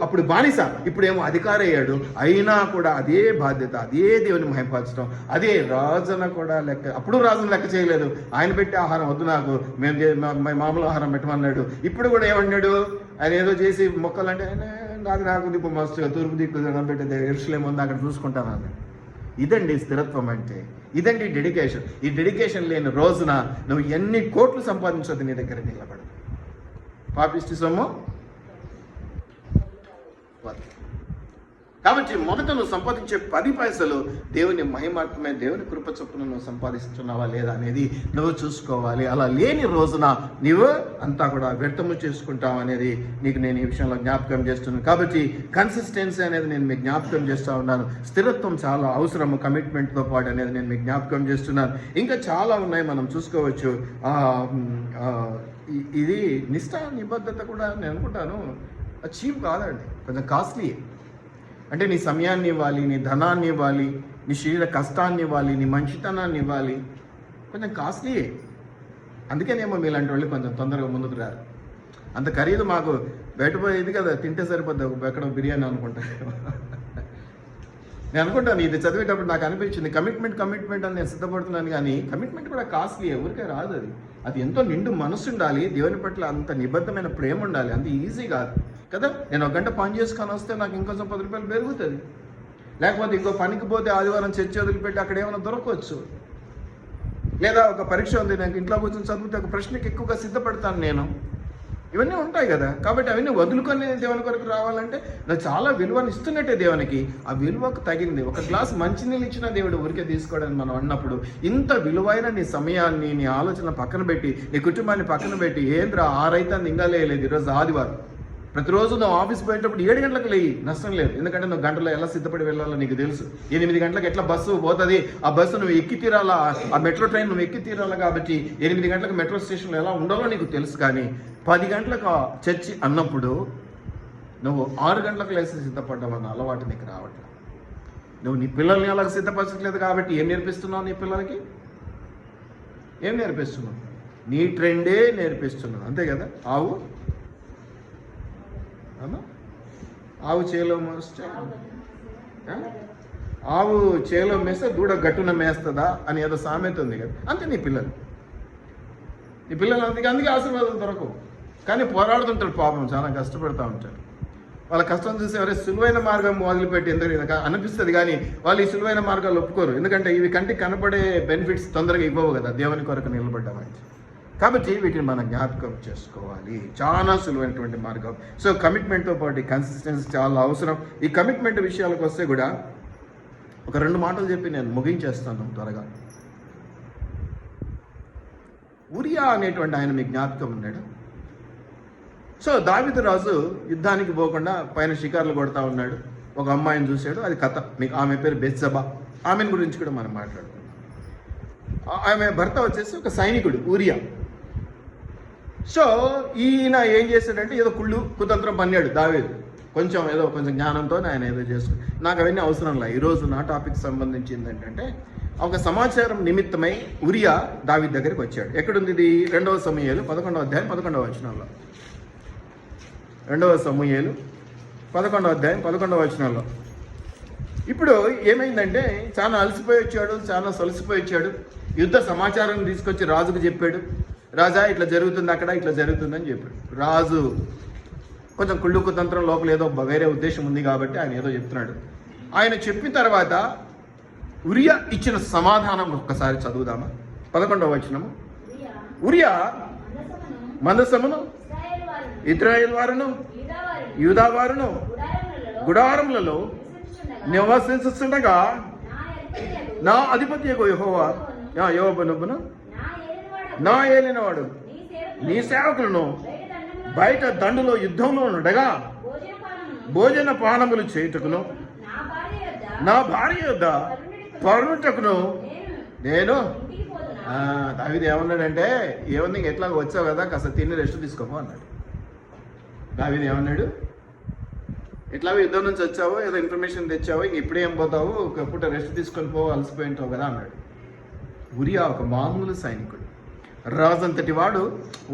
అప్పుడు బానిస, ఇప్పుడేమో అధికారి అయ్యాడు. అయినా కూడా అదే బాధ్యత, అదే దేవుని మహిమపరచడం, అదే రాజున కూడా లెక్క. అప్పుడు రాజును లెక్క చేయలేదు, ఆయన పెట్టే ఆహారం వద్దు నాకు, మేము మామూలు ఆహారం పెట్టమన్నాడు. ఇప్పుడు కూడా ఏమన్నాడు, ఆయన ఏదో చేసి మొక్కలంటే నాకు దిక్కు మస్తుగా తూర్పు దిక్కు పెట్టేది యెరూషలేము ఉంది, అక్కడ చూసుకుంటాను అన్నాడు. ఇదండి స్థిరత్వం అంటే, ఇదండి డెడికేషన్. ఈ డెడికేషన్ లేని రోజున నువ్వు ఎన్ని కోట్లు సంపాదించొద్దు, నీ దగ్గర నిలబడు. పాపిష్టి సొమ్ము కాబట్టి మొదట నువ్వు సంపాదించే 10 పైసలు దేవుని మహిమాత్మే, దేవుని కృప చొప్పున నువ్వు సంపాదిస్తున్నావా లేదా అనేది నువ్వు చూసుకోవాలి. అలా లేని రోజున నీవు అంతా కూడా వ్యర్థము చేసుకుంటావు అనేది నీకు నేను ఈ విషయంలో జ్ఞాపకం చేస్తున్నాను. కాబట్టి కన్సిస్టెన్సీ అనేది నేను మీకు జ్ఞాపకం చేస్తూ ఉన్నాను. స్థిరత్వం చాలా అవసరము కమిట్మెంట్తో పాటు అనేది నేను మీకు జ్ఞాపకం చేస్తున్నాను. ఇంకా చాలా ఉన్నాయి, మనం చూసుకోవచ్చు. ఇది నిష్ఠ నిబద్ధత కూడా నేను అనుకుంటాను చీప్ కాదండి, కొంచెం కాస్ట్లీ. అంటే నీ సమయాన్ని ఇవ్వాలి, నీ ధనాన్ని ఇవ్వాలి, నీ శరీర కష్టాన్ని ఇవ్వాలి, నీ మంచితనాన్ని ఇవ్వాలి, కొంచెం కాస్ట్లీ. అందుకేనేమో మీలాంటి వాళ్ళు కొంచెం తొందరగా ముందుకు రారు. అంత ఖరీదు మాకు బయట పోయేది కదా, తింటే సరిపోద్ది ఎక్కడ బిర్యానీ అనుకుంటా. నేను అనుకుంటాను, ఇది చదివేటప్పుడు నాకు అనిపించింది కమిట్మెంట్ అని నేను సిద్ధపడుతున్నాను, కానీ కమిట్మెంట్ కూడా కాస్ట్లీ, ఎవరికే రాదు. అది ఎంతో నిండు మనసు ఉండాలి, దేవుని పట్ల అంత నిబద్ధమైన ప్రేమ ఉండాలి, అంత ఈజీ కాదు కదా. నేను 1 గంట పని చేసుకొని వస్తే నాకు ఇంకొంచెం 10 రూపాయలు పెరుగుతుంది. లేకపోతే ఇంకో పనికి పోతే ఆదివారం చర్చ వదిలిపెట్టి అక్కడ ఏమైనా దొరకవచ్చు. లేదా ఒక పరీక్ష ఉంది, నాకు ఇంట్లో కూర్చొని చదివితే ఒక ప్రశ్నకి ఎక్కువగా సిద్ధపడతాను నేను. ఇవన్నీ ఉంటాయి కదా. కాబట్టి అవన్నీ వదులుకొని దేవుని కొరకు రావాలంటే నాకు చాలా విలువను ఇస్తున్నట్టే దేవునికి. ఆ విలువకు తగింది. ఒక గ్లాస్ మంచినీళ్ళు ఇచ్చిన దేవుడు ఊరికే తీసుకోవడానికి మనం అన్నప్పుడు, ఇంత విలువైన నీ సమయాన్ని, నీ ఆలోచన పక్కన పెట్టి, నీ కుటుంబాన్ని పక్కన పెట్టి, ఏంద్రా 6 అయితే ఇంకా లేదు, ఈరోజు ఆదివారం, ప్రతిరోజు నువ్వు ఆఫీస్ పోయేటప్పుడు 7 గంటలకు లేయి, నష్టం లేదు. ఎందుకంటే నువ్వు గంటలో ఎలా సిద్ధపడి వెళ్ళాలో నీకు తెలుసు. 8 గంటలకు ఎట్లా బస్సు పోతుంది, ఆ బస్సు నువ్వు ఎక్కి తీరాలా, ఆ మెట్రో ట్రైన్ నువ్వు ఎక్కి తీరాలా. కాబట్టి 8 గంటలకు మెట్రో స్టేషన్లో ఎలా ఉండాలో నీకు తెలుసు. కానీ 10 గంటలకు చర్చి అన్నప్పుడు నువ్వు 6 గంటలకు లేసి సిద్ధపడ్డావన్న అలవాటు నీకు రావట్లేదు. నువ్వు నీ పిల్లల్ని అలాగ సిద్ధపరచట్లేదు. కాబట్టి ఏం నేర్పిస్తున్నావు నీ పిల్లలకి? ఏం నేర్పిస్తున్నావు? నీ ట్రెండే నేర్పిస్తున్నావు, అంతే కదా. ఆవు చేలో మోస్తే, ఆవు చేలో మేస్తే దూడ గట్టున మేస్తుందా అని ఏదో సామెత ఉంది కదా. అంతే నీ పిల్లలు అందుకే ఆశీర్వాదం దొరకవు. కానీ పోరాడుతుంటారు పాపం, చాలా కష్టపడుతూ ఉంటారు. వాళ్ళ కష్టం చూసి ఎవరే సులువైన మార్గం మొదలుపెట్టి ఎందుకు అనిపిస్తుంది, కానీ వాళ్ళు ఈ సులువైన మార్గాలు ఒప్పుకోరు. ఎందుకంటే ఇవి కంటికి కనపడే బెనిఫిట్స్ తొందరగా ఇవ్వవు కదా దేవుని కొరకు నిలబడ్డామని. కాబట్టి వీటిని మనం జ్ఞాపకం చేసుకోవాలి. చాలా సులువైనటువంటి మార్గం. సో కమిట్మెంట్తో పాటు కన్సిస్టెన్సీ చాలా అవసరం. ఈ కమిట్మెంట్ విషయాలకు వస్తే కూడా ఒక 2 మాటలు చెప్పి నేను ముగించేస్తాను త్వరగా. ఉరియా అనేటువంటి ఆయన మీకు జ్ఞాపకం ఉన్నాడు. సో దావీదు రాజు యుద్ధానికి పోకుండా పైన షికార్లు కొడతా ఉన్నాడు. ఒక అమ్మాయిని చూశాడు, అది కథ మీకు. ఆమె పేరు బెత్షెబా. ఆమెను గురించి కూడా మనం మాట్లాడుకుందాం. ఆమె భర్త వచ్చేసి ఒక సైనికుడు ఊరియా. సో ఈయన ఏం చేశాడంటే ఏదో కుతంత్రం పన్నాడు దావీదు. కొంచెం జ్ఞానంతో ఆయన ఏదో చేసుకుని. నాకు అవన్నీ అవసరంలా. ఈరోజు నా టాపిక్ సంబంధించింది ఏంటంటే, ఒక సమాచారం నిమిత్తమై ఉరియా దావీదు దగ్గరికి వచ్చాడు. ఎక్కడుంది ఇది? 2వ సమూయేలు 11వ అధ్యాయం 11వ వచనంలో. 2వ సమూయేలు 11వ అధ్యాయం 11వ వచనంలో. ఇప్పుడు ఏమైందంటే, చాలా అలసిపోయి వచ్చాడు, చాలా సొలసిపోయి వచ్చాడు. యుద్ధ సమాచారం తీసుకొచ్చి రాజుకు చెప్పాడు. రాజా ఇట్లా జరుగుతుంది, అక్కడ ఇట్లా జరుగుతుందని చెప్పాడు. రాజు కొంచెం కుతంత్రం లోపల ఏదో వేరే ఉద్దేశం ఉంది కాబట్టి ఆయన ఏదో చెప్తున్నాడు. ఆయన చెప్పిన తర్వాత ఉరియా ఇచ్చిన సమాధానం ఒక్కసారి చదువుదామా? 11వ వచనము. ఉరియా మందసమును, ఇశ్రాయేలు వారును, యూదా వారును గుడారములలో నివసించుచుండగా నా అధిపత్యకు యెహోవాను నా ఏలినవాడు నీ సేవకులను బయట దండులో యుద్ధంలో ఉండగా భోజన పానములు చేయుటకును నా భార్య యొద్ద పరుటకును నేను. దావీదు ఏమన్నాడంటే, ఏమన్నా ఎట్లా వచ్చావు కదా, కాస్త తిని రెస్ట్ తీసుకోపో అన్నాడు. దావీదు ఏమన్నాడు? ఎట్లా యుద్ధం నుంచి వచ్చావో, ఏదో ఇన్ఫర్మేషన్ తెచ్చావో, ఇంక ఇప్పుడే ఏం పోతావు, ఒక పూట రెస్ట్ తీసుకొని అలసిపోయి ఉంటావు కదా అన్నాడు. ఉరియా ఒక మామూలు సైనికుడు. రాజు అంతటి వాడు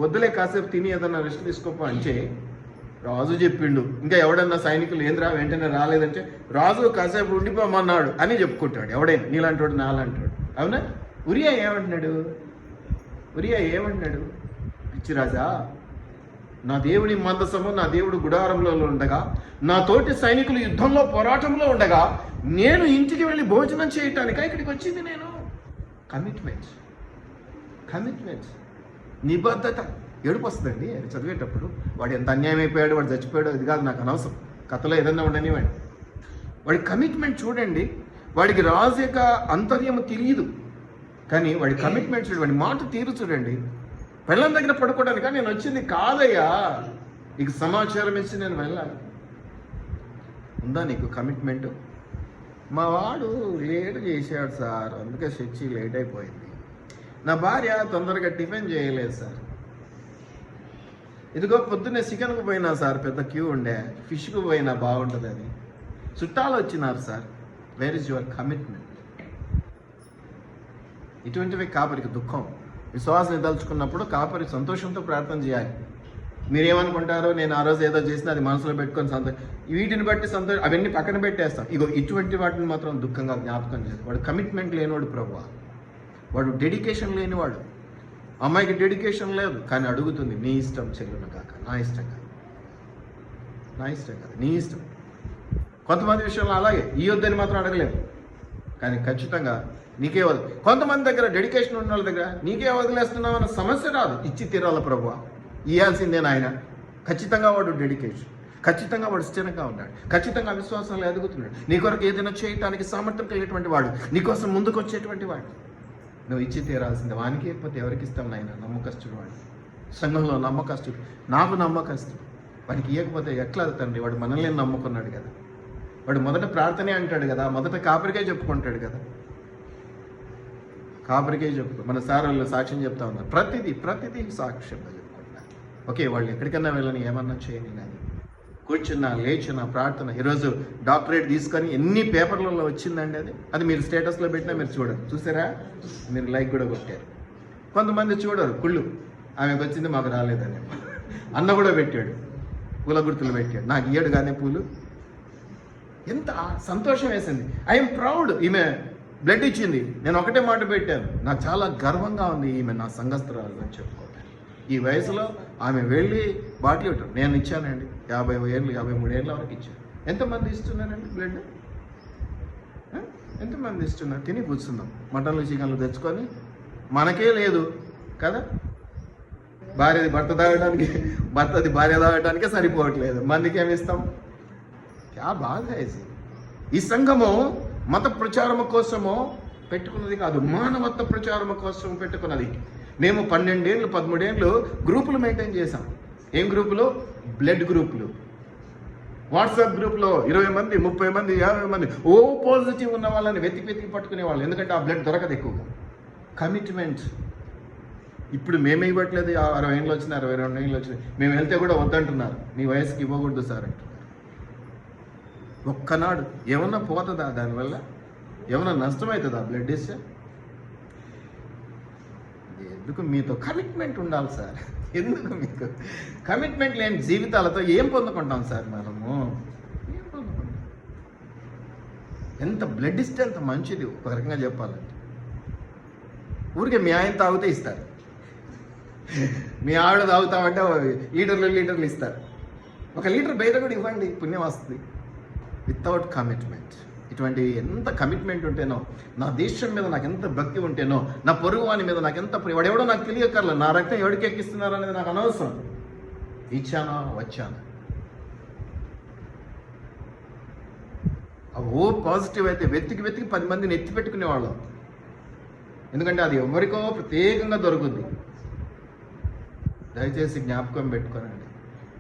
వద్దులే కాసేపు తిని ఏదన్నా రెస్ట్ తీసుకోపో అంటే రాజు చెప్పిండు. ఇంకా ఎవడన్నా సైనికులు ఏంద్రా వెంటనే రాలేదంటే, రాజు కాసేపు ఉండిపోమన్నాడు అని చెప్పుకుంటాడు. ఎవడైనా నీలాంటి వాడు, నాలాంటి వాడు. అవునా? ఉరియా ఏమంటున్నాడు? పిచ్చిరాజా, నా దేవుని మందసము, నా దేవుడు గుడారంలో ఉండగా, నా తోటి సైనికులు యుద్ధంలో పోరాటంలో ఉండగా నేను ఇంటికి వెళ్ళి భోజనం చేయటానిక ఇక్కడికి వచ్చింది నేను. కమిట్మెంట్, నిబద్ధత. ఏడుపు వస్తుందండి అది చదివేటప్పుడు. వాడు ఎంత అన్యాయం అయిపోయాడు, వాడు చచ్చిపోయాడు, అది కాదు నాకు అనవసరం. కథలో ఏదన్నా ఉండనివ్వండి. వాడి కమిట్మెంట్ చూడండి. వాడికి రాజు యొక్క అంతర్యము తెలియదు, కానీ వాడి కమిట్మెంట్ చూడండి, వాడి మాట తీరు చూడండి. పిల్లల దగ్గర పడుకోవడానికి నేను వచ్చింది కాదయ్యా, నీకు సమాచారం ఇచ్చి నేను వెళ్ళాలి. ఉందా నీకు కమిట్మెంట్? మా వాడు లేట్ చేశాడు సార్, అందుకే చర్చి లేట్ అయిపోయింది. నా భార్య తొందరగా టిఫిన్ చేయలేదు సార్. ఇదిగో పొద్దున్నే చికెన్కు పోయినా సార్, పెద్ద క్యూ ఉండే. ఫిష్కు పోయినా బాగుంటుంది అని. చుట్టాలు వచ్చినారు sir. Where is your commitment? ఇటువంటివి కాపరికి దుఃఖం. విశ్వాసం దలుచుకున్నప్పుడు కాపరి సంతోషంతో ప్రార్థన చేయాలి. మీరేమనుకుంటారో, నేను ఆ రోజు ఏదో చేసినా అది మనసులో పెట్టుకొని వీటిని బట్టి అవన్నీ పక్కన పెట్టేస్తాం. ఇగో ఇటువంటి వాటిని మాత్రం దుఃఖంగా జ్ఞాపకం చేస్తాం. వాడు కమిట్మెంట్ లేనివాడు ప్రభువా, వాడు డెడికేషన్ లేనివాడు. అమ్మాయికి డెడికేషన్ లేదు, కానీ అడుగుతుంది, నీ ఇష్టం చెల్లును కాక, నా ఇష్టం కాదు, నా ఇష్టం కాదు, నీ ఇష్టం. కొంతమంది విషయంలో అలాగే ఈ వద్దని మాత్రం అడగలేదు, కానీ ఖచ్చితంగా నీకే వదిలి. కొంతమంది దగ్గర డెడికేషన్ ఉన్న వాళ్ళ దగ్గర నీకే వదిలేస్తున్నావు అన్న సమస్య రాదు. ఇచ్చి తీరాల ప్రభువా, ఇవ్వాల్సిందే నాయన. ఖచ్చితంగా వాడు డెడికేషన్, ఖచ్చితంగా వాడు స్థిరంగా ఉన్నాడు, ఖచ్చితంగా విశ్వాసంలో ఎదుగుతున్నాడు. నీ కొరకు ఏదైనా చేయటానికి సామర్థ్యం కలిగేటువంటి వాడు, నీకోసం ముందుకు వచ్చేటువంటి వాడు. నువ్వు ఇచ్చి తీరాల్సిందే. వానికి ఇవ్వకపోతే ఎవరికి ఇస్తాం నాయన? నమ్మకస్తుడు వాడు, సంఘంలో నమ్మకస్తుడు, నాకు నమ్మకస్తుడు. వాడికి ఇవ్వకపోతే ఎట్లా తండ్రి? వాడు మనల్ని నమ్ముకున్నాడు కదా. వాడు మొదట ప్రార్థనే అంటాడు కదా, మొదట కాపరికే చెప్పుకుంటాడు కదా. కాపరికే చెప్పుకో. మన సార్ వాళ్ళు సాక్ష్యం చెప్తా ఉన్నారు, ప్రతిదీ సాక్ష్యంగా చెప్పుకుంటున్నారు. ఓకే, వాళ్ళు ఎక్కడికన్నా వెళ్ళని, ఏమన్నా చేయని, కానీ కూర్చున్నా లేచున్నా ప్రార్థన. ఈరోజు డాక్టరేట్ తీసుకొని ఎన్ని పేపర్లలో వచ్చిందండి. అది మీరు స్టేటస్లో పెట్టినా మీరు చూడరు. చూసారా? మీరు లైక్ కూడా కొట్టారు. కొంతమంది చూడరు, కుళ్ళు, ఆమెకు వచ్చింది మాకు రాలేదని. అన్న కూడా పెట్టాడు, పూల గుర్తులు పెట్టాడు, నాకు ఇయ్యాడు కానీ పూలు. ఎంత సంతోషం వేసింది. I'm proud. ఈమె బ్లడ్ ఇచ్చింది. నేను ఒకటే మాట పెట్టాను, నాకు చాలా గర్వంగా ఉంది ఈమె నా సంఘస్థురాలు అని చెప్పుకోవాలి. ఈ వయసులో ఆమె వెళ్ళి బాటిల్ ఇవ్వటం. నేను ఇచ్చానండి 50 ఏళ్ళు 53 ఏళ్ళ వరకు ఇచ్చాను. ఎంతమంది ఇస్తున్నారండి బ్లడ్? ఎంతమంది ఇస్తున్నారు? తిని కూర్చుందాం, మటన్లు చికెన్లు తెచ్చుకొని. మనకే లేదు కదా, భార్యది భర్త తాగడానికి, భర్తది భార్య తాగడానికే సరిపోవట్లేదు, మందికి ఏమి ఇస్తాం? క్యా బాధ ఇది. ఈ సంఘము మత ప్రచారము కోసము పెట్టుకున్నది కాదు, మానవత్వ ప్రచారము కోసం పెట్టుకున్నది. మేము 12 ఏళ్ళు 13 ఏళ్ళు గ్రూపులు మెయింటైన్ చేసాం. ఏం గ్రూపులు? బ్లడ్ గ్రూపులు. వాట్సాప్ గ్రూప్లో 20 మంది 30 మంది 50 మంది ఓ పాజిటివ్ ఉన్న వాళ్ళని వెతికి పట్టుకునేవాళ్ళు. ఎందుకంటే ఆ బ్లడ్ దొరకదు ఎక్కువగా. కమిట్మెంట్. ఇప్పుడు మేమే ఇవ్వట్లేదు. 60 ఏళ్ళు వచ్చినాయి, 62 ఏళ్ళు వచ్చినాయి, మేము వెళ్తే కూడా వద్దంటున్నారు. నీ వయసుకి ఇవ్వకూడదు సార్ అంటున్నారు. ఒక్కనాడు ఏమన్నా పోతుందా? దానివల్ల ఏమన్నా నష్టమవుతుందా బ్లడ్ ఇస్తే? ఎందుకు? మీతో కమిట్మెంట్ ఉండాలి సార్. ఎందుకు మీకు కమిట్మెంట్ లేని జీవితాలతో ఏం పొందుకుంటాం సార్ మనము? ఏం పొందుకుంటాం? ఎంత బ్లడ్ ఇస్తే అంత మంచిది. ఒక రకంగా చెప్పాలంటే ఊరికే మీ ఆయన తాగితే ఇస్తారు, మీ ఆవిడ తాగుతామంటే లీటర్లు ఇస్తారు. 1 లీటర్ బయట కూడా ఇవ్వండి, పుణ్యం వస్తుంది. Without commitment. ఇటువంటి ఎంత కమిట్మెంట్ ఉంటేనో, నా దేశం మీద నాకు ఎంత భక్తి ఉంటేనో, నా పొరుగు వాని మీద నాకు ఎంత వాడెవడో నాకు తెలియకర్లే, నా రక్తం ఎవరికి ఎక్కిస్తున్నారు అనేది నాకు అనవసరం. ఇచ్చానా వచ్చానా. ఓ పాజిటివ్ అయితే వెతికి 10 మందిని ఎత్తి పెట్టుకునేవాళ్ళం. ఎందుకంటే అది ఎవరికో ప్రత్యేకంగా దొరుకుద్ది. దయచేసి జ్ఞాపకం పెట్టుకోనండి.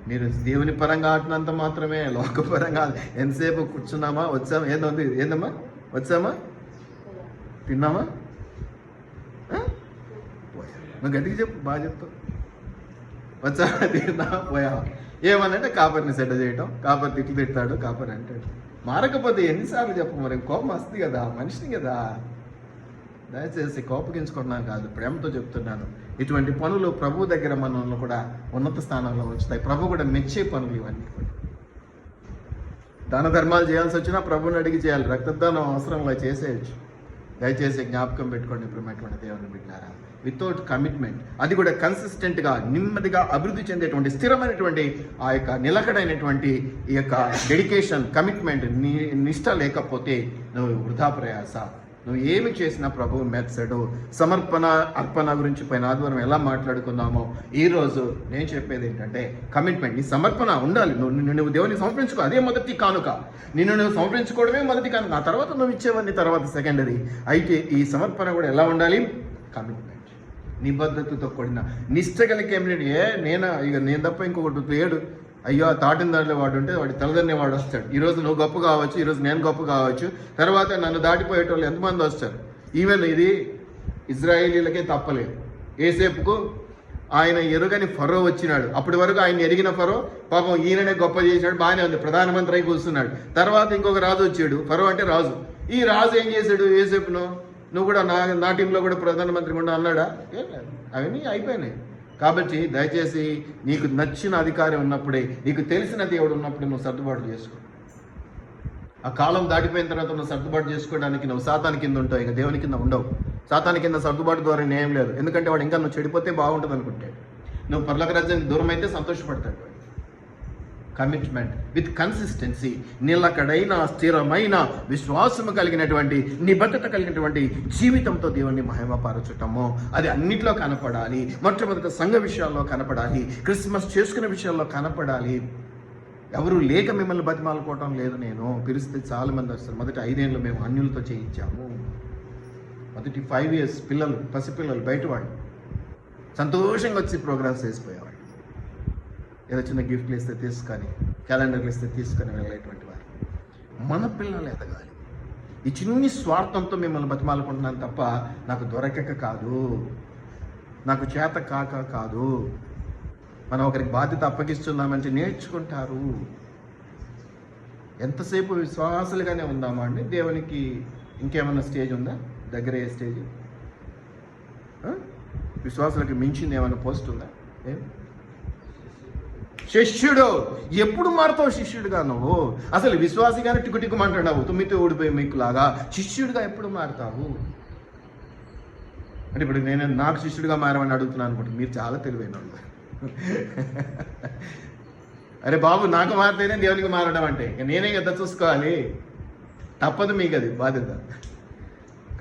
మీరు దేవుని పరంగా ఆడినంత మాత్రమే, లోకపరంగా ఎంతసేపు కూర్చున్నామా, వచ్చామా, ఏందమ్మా వచ్చామా, తిన్నామా, నువ్వు గట్టిగా చెప్పు, బాగా చెప్తావు. వచ్చా, తిన్నా, పోయా. ఏమనంటే కాపర్ని సెట్ చేయటం, కాపర్ తిట్లు తిడతాడు, కాపర్ అంటాడు. మారకపోతే ఎన్నిసార్లు చెప్పు, మరి కోపం వస్తుంది కదా, మనిషిని కదా. దయచేసి కోపగించుకున్నాను కాదు, ప్రేమతో చెప్తున్నాను. ఇటువంటి పనులు ప్రభు దగ్గర మనల్ని కూడా ఉన్నత స్థానంలో ఉంచుతాయి. ప్రభు కూడా మెచ్చే పనులు ఇవన్నీ కూడా. దాన ధర్మాలు చేయాల్సి వచ్చినా ప్రభుని అడిగి చేయాలి. రక్తదానం అవసరంలో చేసేయచ్చు. దయచేసి జ్ఞాపకం పెట్టుకోండి. ఇప్పుడు దేవుని బిడ్డారా, వితౌట్ కమిట్మెంట్, అది కూడా కన్సిస్టెంట్గా నెమ్మదిగా అభివృద్ధి చెందేటువంటి స్థిరమైనటువంటి ఆ యొక్క నిలకడైనటువంటి ఈ యొక్క డెడికేషన్, కమిట్మెంట్, నిష్ట లేకపోతే నువ్వు వృధా ప్రయాస. నువ్వు ఏమి చేసినా ప్రభువు మెచ్చాడు. సమర్పణ అర్పణ గురించి పైన ఆదివారం ఎలా మాట్లాడుకున్నామో ఈరోజు నేను చెప్పేది ఏంటంటే కమిట్మెంట్. నీ సమర్పణ ఉండాలి. నువ్వు దేవునికి సమర్పించుకో, అదే మొదటి కానుక. నువ్వు సమర్పించుకోవడమే మొదటి కానుక. ఆ తర్వాత నువ్వు ఇచ్చేవన్నీ తర్వాత సెకండరీ. అయితే ఈ సమర్పణ కూడా ఎలా ఉండాలి? కమిట్మెంట్, నిబద్ధతతో కూడిన నిష్ట కలిగే. నేను తప్ప ఇంకొకటి లేడు. అయ్యో తాటిన దాంట్లో వాడు ఉంటే వాడి తలదన్నే వాడు వస్తాడు. ఈరోజు నువ్వు గొప్ప కావచ్చు, ఈరోజు నేను గొప్ప కావచ్చు, తర్వాత నన్ను దాటిపోయేటోళ్ళు ఎంతమంది వస్తారు. ఈవెన్ ఇది ఇజ్రాయేలీలకే తప్పలేదు. ఏసేపుకు ఆయన ఎరుగని ఫరో వచ్చినాడు. అప్పటి వరకు ఆయన ఎరిగిన ఫరో పాపం ఈయననే గొప్ప చేశాడు, బాగానే ఉంది, ప్రధానమంత్రి అయి కూర్చున్నాడు. తర్వాత ఇంకొక రాజు వచ్చాడు. ఫరో అంటే రాజు. ఈ రాజు ఏం చేశాడు? ఏసేపును నువ్వు కూడా నా టీంలో కూడా ప్రధానమంత్రి కూడా అన్నాడా? ఏం లేదు, అవన్నీ అయిపోయినాయి. కాబట్టి దయచేసి నీకు నచ్చిన అధికారి ఉన్నప్పుడే, నీకు తెలిసిన దేవుడు ఉన్నప్పుడే నువ్వు సర్దుబాటు చేసుకో. ఆ కాలం దాటిపోయిన తర్వాత నువ్వు సర్దుబాటు చేసుకోవడానికి నువ్వు సాతాను కింద ఉంటావు, ఇక దేవుని కింద ఉండవు. సాతాను కింద సర్దుబాటు ద్వారా ఏం లేదు. ఎందుకంటే వాడు ఇంకా నువ్వు చెడిపోతే బాగుంటుంది అనుకుంటే, నువ్వు పర్లోక రాజ్యానికి దూరం అయితే సంతోషపడతాడు. కమిట్మెంట్ విత్ కన్సిస్టెన్సీ, నిలకడైన స్థిరమైన విశ్వాసము కలిగినటువంటి నిబద్ధత కలిగినటువంటి జీవితంతో దేవుణ్ణి మహిమపరచటము, అది అన్నిట్లో కనపడాలి. మొట్టమొదటి సంఘ విషయాల్లో కనపడాలి, క్రిస్మస్ చేసుకునే విషయాల్లో కనపడాలి. ఎవరు లేక మిమ్మల్ని బతిమాలుకోవటం లేదు. నేను పిలిస్తే చాలా మంది వస్తారు. మొదటి 5 ఏళ్ళు మేము అన్యులతో చేయించాము. మొదటి 5 years పిల్లలు, పసిపిల్లలు, బయటవాళ్ళు సంతోషంగా వచ్చి ప్రోగ్రామ్స్ వేసిపోయేవాళ్ళు. ఏదో చిన్న గిఫ్ట్లు ఇస్తే తీసుకొని, క్యాలెండర్లు ఇస్తే తీసుకొని వెళ్ళేటువంటి వారు. మన పిల్లలు ఎదగాలి. ఈ చిన్ని స్వార్థంతో మిమ్మల్ని బతిమాలుకుంటున్నాను తప్ప నాకు దొరకక కాదు, నాకు చేత కాక కాదు. మనం ఒకరికి బాధ్యత అప్పగిస్తున్నామంటే నేర్చుకుంటారు. ఎంతసేపు విశ్వాసాలుగానే ఉందామా అండి? దేవునికి ఇంకేమన్నా స్టేజ్ ఉందా? దగ్గర ఏ స్టేజ్? విశ్వాసాలకు మించింది ఏమైనా పోస్ట్ ఉందా? ఏం? శిష్యుడు ఎప్పుడు మారుతావు? శిష్యుడిగా నువ్వు అసలు విశ్వాసిగానే టిక్కుటిక్కుమంటున్నావు, తుమ్మితో ఊడిపోయి మీకులాగా. శిష్యుడిగా ఎప్పుడు మారుతావు? అంటే ఇప్పుడు నేను నాకు శిష్యుడిగా మారమని అడుగుతున్నాను అనుకుంటే మీరు చాలా తెలివైన వాళ్ళు. అరే బాబు, నాకు మారితేనే దేవునికి మారడం అంటే ఇక నేనే కదా చూసుకోవాలి. తప్పదు మీకు అది బాధ్యత.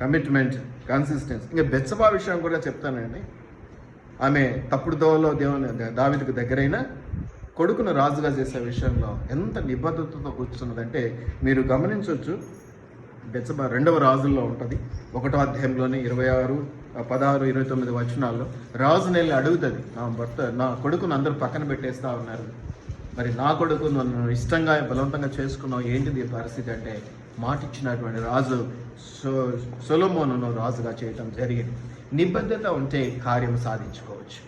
Commitment, consistency. ఇంకా బెత్షెబా విషయం కూడా చెప్తానండి. ఆమె తప్పుడు దోవలో దావీదుకు దగ్గరైన కొడుకును రాజుగా చేసే విషయంలో ఎంత నిబద్ధతతో కూర్చున్నదంటే మీరు గమనించవచ్చు. బెత్షెబా 2వ రాజుల్లో ఉంటుంది. 1వ అధ్యాయంలోనే 26, 16, 29 వచనాల్లో రాజుని వెళ్ళి అడుగుతుంది, నా కొడుకును అందరూ పక్కన పెట్టేస్తా ఉన్నారు, మరి నా కొడుకు నన్ను ఇష్టంగా బలవంతంగా చేసుకున్నావు, ఏంటిది పరిస్థితి అంటే, మాట ఇచ్చినటువంటి రాజు సొలొమోనును రాజుగా చేయటం జరిగింది. నిబద్ధత ఉంటే కార్యం సాధించుకోవచ్చు,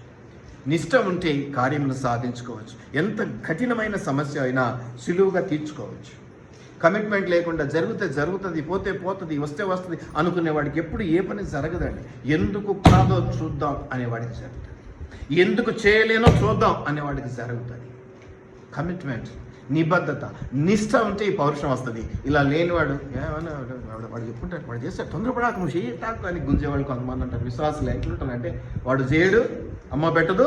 నిష్ట ఉంటే కార్యమును సాధించుకోవచ్చు. ఎంత కఠినమైన సమస్య అయినా సులువుగా తీర్చుకోవచ్చు. కమిట్మెంట్ లేకుండా జరుగుతుంది, పోతే పోతుంది, వస్తే వస్తుంది అనుకునేవాడికి ఎప్పుడు ఏ పని జరగదండి. ఎందుకు కాదో చూద్దాం అనేవాడికి జరుగుతుంది, ఎందుకు చేయలేనో చూద్దాం అనేవాడికి జరుగుతుంది. కమిట్మెంట్, నిబద్ధత, నిష్ట ఉంటే ఈ పౌరుషం వస్తుంది. ఇలా లేనివాడు ఏమన్నా వాడు చెప్పుంటాడు, వాడు చేస్తాడు, తొందరపడాక నువ్వు చేయటాకు అని గుంజేవాళ్ళు కొంతమంది అంటారు. విశ్వాసాలు ఎట్లుంటారంటే వాడు చేయడు, అమ్మ పెట్టదు,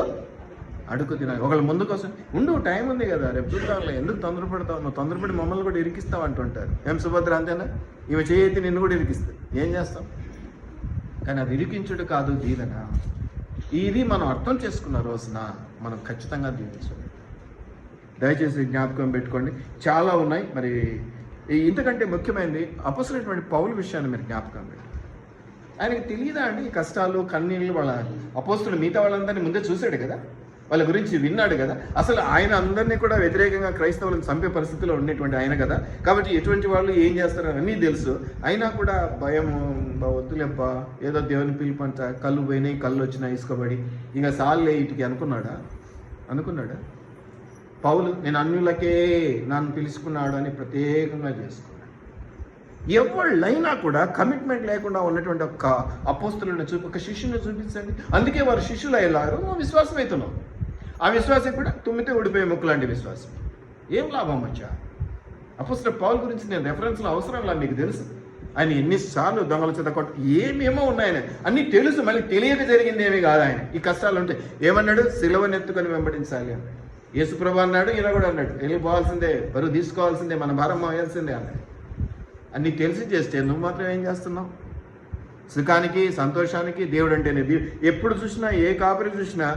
అడుగు తినాలి. ఒకళ్ళు ముందుకు వస్తుంది, ఉండు టైం ఉంది కదా, రేపు చూద్దాంలే, ఎందుకు తొందరపడతావు, నువ్వు తొందరపడి మమ్మల్ని కూడా ఇరికిస్తావు అంటుంటారు. ఏం సుభద్ర అంతేనా? ఈమె చేయైతే నిన్ను కూడా ఇరికిస్తుంది, ఏం చేస్తాం? కానీ అది ఇరికించుడు కాదు, దీవెన. ఇది మనం అర్థం చేసుకున్న రోజున మనం ఖచ్చితంగా దీవించాలి. దయచేసి జ్ఞాపకం పెట్టుకోండి. చాలా ఉన్నాయి. మరి ఇంతకంటే ముఖ్యమైనది అపొస్తలుడైనటువంటి పౌలు విషయాన్ని మీరు జ్ఞాపకం పెట్టుకోండి. ఆయనకి తెలియదా అండి ఈ కష్టాలు, కన్నీళ్ళు? వాళ్ళ అపోస్తులు మిగతా వాళ్ళందరినీ ముందే చూశాడు కదా, వాళ్ళ గురించి విన్నాడు కదా. అసలు ఆయన అందరినీ కూడా వ్యతిరేకంగా క్రైస్తవులను చంపే పరిస్థితిలో ఉండేటువంటి ఆయన కదా. కాబట్టి ఎటువంటి వాళ్ళు ఏం చేస్తారని అన్నీ తెలుసు. అయినా కూడా భయం, వద్దులేబ్బా, ఏదో దేవుని పిలుపంట, కళ్ళు పోయినాయి, కళ్ళు వచ్చినా ఇసుకోబడి ఇంకా సాల్లే ఇటుకి అనుకున్నాడా? పౌలు నేను అన్యులకే నన్ను పిలుచుకున్నాడు అని ప్రత్యేకంగా చేసుకున్నాడు. ఎవళ్ళైనా కూడా కమిట్మెంట్ లేకుండా ఉన్నటువంటి ఒక అపోస్తులను ఒక శిష్యుని చూపించండి. అందుకే వారు శిష్యులు అయ్యారు. నువ్వు విశ్వాసం అవుతున్నావు. ఆ విశ్వాసం కూడా తుమ్మితే ఊడిపోయే ముక్కులాంటి విశ్వాసం. ఏం లాభం వచ్చా? అపోస్తలుడు పౌలు గురించి నేను రెఫరెన్స్లో అవసరం లేదు, మీకు తెలుసు. ఆయన ఎన్నిసార్లు దొంగల చేత ఏమేమో ఉన్నాయని అన్నీ తెలుసు. మళ్ళీ తెలియక జరిగింది ఏమీ కాదు. ఆయన ఈ కష్టాలు ఉంటాయి. ఏమన్నాడు? సిలువనెత్తుకొని వెంబడించాలి అన్నాడు. యేసుప్రభు అన్నాడు, ఈయన కూడా అన్నాడు, వెళ్ళిపోవాల్సిందే, బరువు తీసుకోవాల్సిందే, మన భారం మోయాల్సిందే అన్నాడు. అన్నీ తెలిసి చేస్తే నువ్వు మాత్రం ఏం చేస్తున్నావు? సుఖానికి సంతోషానికి దేవుడు అంటేనే ఎప్పుడు చూసినా ఏ కాపరి చూసినా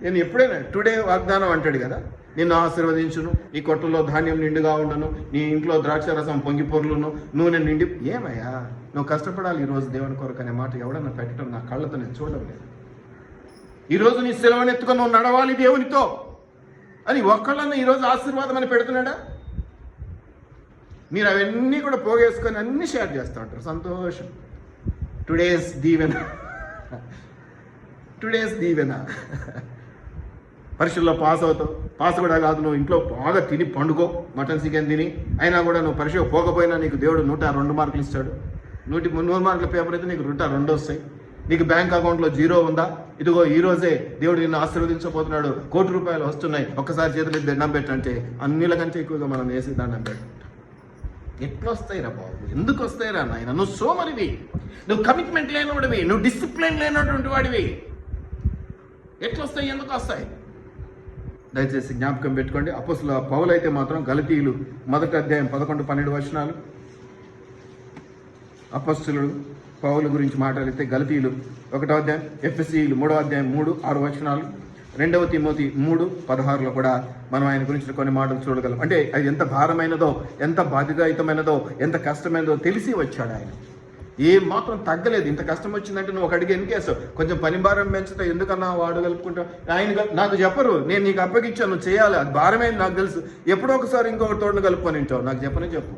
నేను ఎప్పుడైనా టుడే వాగ్దానం అంటాడు కదా, నిన్ను ఆశీర్వదించును, నీ కొట్టులో ధాన్యం నిండుగా ఉండను, నీ ఇంట్లో ద్రాక్షరసం పొంగి పొర్లును, నూనె నిండి. ఏమయ్యా నువ్వు కష్టపడాలి ఈరోజు దేవుని కొరకు అనే మాట ఎవడన్నా పెట్టడం నా కళ్ళతో నేను చూడడం లేదు. ఈరోజు నీ సెలవుని ఎత్తుకొని నువ్వు నడవాలి దేవునితో అని ఒక్కళ్ళన్నా ఈరోజు ఆశీర్వాదం అని పెడుతున్నాడా? మీరు అవన్నీ కూడా పోగేసుకొని అన్నీ షేర్ చేస్తూ ఉంటారు. సంతోషం. టుడేస్ దీవెన, టుడేస్ దీవెన. పరీక్షల్లో పాస్ అవుతావు. పాస్ కూడా కాదు, నువ్వు ఇంట్లో బాగా తిని పండుకో, మటన్ చికెన్ తిని, అయినా కూడా నువ్వు పరీక్ష పోకపోయినా నీకు దేవుడు 102 మార్కులు ఇస్తాడు. 100 మార్కుల పేపర్ అయితే నీకు 2 వస్తాయి. నీకు బ్యాంక్ అకౌంట్లో 0 ఉందా? ఇదిగో ఈ రోజే దేవుడు నిన్ను ఆశీర్వదించబోతున్నాడు, ₹1,00,00,000 వస్తున్నాయి, ఒక్కసారి చేతులు దండం పెట్టంటే అన్నిల కంటే ఎక్కువగా మనం వేసి దండం పెట్టుకుంటాం. ఎట్లా వస్తాయిరా బాబు? ఎందుకు వస్తాయిరా నాయన? నువ్వు సోమరివి, నువ్వు కమిట్మెంట్ లేనివాడివి, నువ్వు డిసిప్లిన్ లేనటువంటి వాడివి. ఎట్లా వస్తాయి? ఎందుకు వస్తాయి? దయచేసి జ్ఞాపకం పెట్టుకోండి. అపోస్తలుడైన పౌలు అయితే మాత్రం గలతీయులు 1వ అధ్యాయం 11-12 వచనాలు. అపోస్తలుడు పౌలు గురించి మాట్లాడితే గలతీయులు 1వ అధ్యాయం, ఎఫెసీయులు 3వ అధ్యాయం 3-6 వచనాలు, 2వ తిమోతి 3:16లో కూడా మనం ఆయన గురించి కొన్ని మాటలు చూడగలం. అంటే అది ఎంత భారమైనదో, ఎంత బాధ్యతాయుతమైనదో, ఎంత కష్టమైనదో తెలిసి వచ్చాడు ఆయన. ఏం మాత్రం తగ్గలేదు. ఇంత కష్టం వచ్చిందంటే నువ్వు ఒక అడిగి ఎన్నికేసావు, కొంచెం పని భారం పెంచుతావు, ఎందుకన్నా వాడు కలుపుకుంటావు. ఆయన నాకు చెప్పరు, నేను నీకు అప్పగించాను, నువ్వు చేయాలి, అది భారమైంది నాకు తెలుసు. ఎప్పుడో ఒకసారి ఇంకొక తోడును కలుపుకొని ఉంటావు, నాకు చెప్పు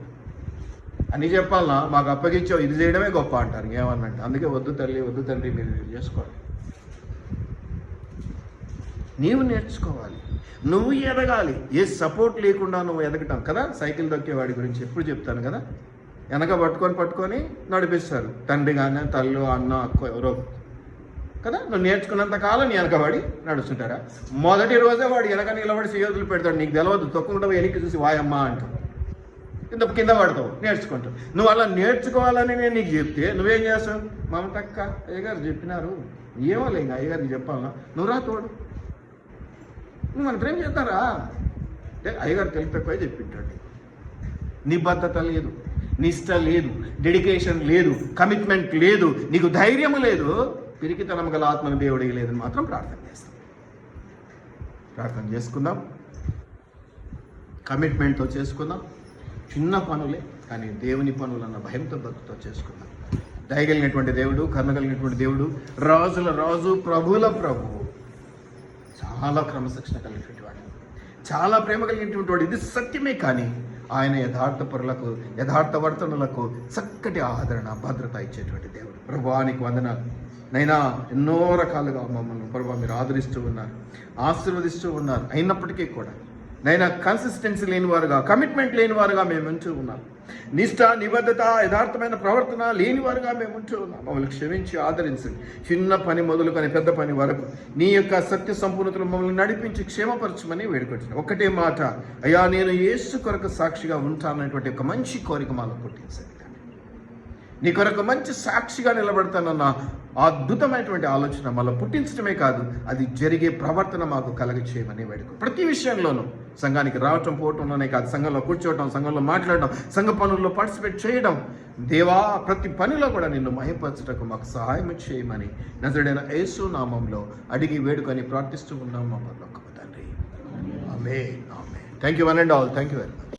అని చెప్పాలన్నా, మాకు అప్పగించావు, ఇది చేయడమే గొప్ప అంటారు. ఏమన్నంటే అందుకే వద్దు తల్లి, వద్దు తండ్రి, మీరు చేసుకోవాలి. నీవు నేర్చుకోవాలి, నువ్వు ఎదగాలి. ఏ సపోర్ట్ లేకుండా నువ్వు ఎదగటం కదా. సైకిల్ దొక్కేవాడి గురించి ఎప్పుడు చెప్తాను కదా, వెనక పట్టుకొని నడిపిస్తారు, తండ్రి కానీ తల్లు అన్న అక్క ఎవరో కదా. నువ్వు నేర్చుకున్నంత కాలం నీ వెనకబడి నడుస్తుంటారా? మొదటి రోజే వాడు వెనక నిలబడి చేతులు పెడతాడు, నీకు తెలవదు, తొక్కుంటావు, వెనక్కి చూసి వాయమ్మా అంటావు, కింద పడతావు, నేర్చుకుంటావు. నువ్వు అలా నేర్చుకోవాలని నేను నీకు చెప్తే నువ్వేం చేస్తావు? మమతక్క అయ్యగారు చెప్పినారు, ఏమో లేదు అయ్యగారికి చెప్పాలన్నా, నువ్వు రా తోడు, నువ్వు మన ప్రేమ చేస్తారా అంటే అయ్యగారు తెలివి తక్కువ చెప్పింటాడు. నిబద్ధత లేదు, నిష్ట లేదు, డెడికేషన్ లేదు, కమిట్మెంట్ లేదు, నీకు ధైర్యం లేదు, పిరికితనం గల ఆత్మను దేవుడికి లేదని మాత్రం ప్రార్థన చేసుకుందాం. కమిట్మెంట్తో చేసుకుందాం. చిన్న పనులే కానీ దేవుని పనులన్న భయంతో భక్తితో చేసుకుందాం. దయగలిగినటువంటి దేవుడు, కరుణ కలిగినటువంటి దేవుడు, రాజుల రాజు, ప్రభుల ప్రభువు, చాలా క్రమశిక్షణ కలిగినటువంటి వాడు, చాలా ప్రేమ కలిగినటువంటి వాడు. ఇది సత్యమే. కానీ ఆయన యథార్థపరులకు, యథార్థవర్తనులకు చక్కటి ఆదరణ, భద్రత ఇచ్చేటువంటి దేవుడు. ప్రభువానికి వందనాలు నైనా. ఎన్నో రకాలుగా మమ్మల్ని ప్రభు మీరు ఆదరిస్తూ ఉన్నారు, ఆశీర్వదిస్తూ ఉన్నారు. అయినప్పటికీ కూడా నైనా కన్సిస్టెన్సీ లేనివారుగా, కమిట్మెంట్ లేనివారుగా మేము ఉంటూ ఉన్నాం. నిష్ఠ, నిబద్ధత, యథార్థమైన ప్రవర్తన లేనివారుగా మేము ఉంటూ ఉన్నాం. మమ్మల్ని క్షమించి ఆదరించండి. చిన్న పని మొదలుకొని పెద్ద పని వరకు నీ యొక్క సత్య సంపూర్ణతను మమ్మల్ని నడిపించి క్షేమపరచమని వేడుకుంటున్నాను. ఒక్కటే మాట, అయ్యా నేను యేసు కొరకు సాక్షిగా ఉంటాననేటువంటి ఒక మంచి కోరిక మాలో పుట్టించండి. నీ కొరకు మంచి సాక్షిగా నిలబడతానన్న అద్భుతమైనటువంటి ఆలోచన మాలో పుట్టించడమే కాదు, అది జరిగే ప్రవర్తన మాకు కలగ చేయమని వేడుకో. ప్రతి విషయంలోనూ సంఘానికి రావటం పోవటంలోనే కాదు, సంఘంలో కూర్చోవటం, సంఘంలో మాట్లాడడం, సంఘ పనుల్లో పార్టిసిపేట్ చేయడం, దేవా ప్రతి పనిలో కూడా నిన్ను మహిమపరచటకు మాకు సహాయం చేయమని నజరేయుడైన యేసు నామంలో అడిగి వేడుకొని ప్రార్థిస్తూ ఉన్నాం మా పరలోకపు తండ్రి. Amen. Thank you one and all. Thank you very much.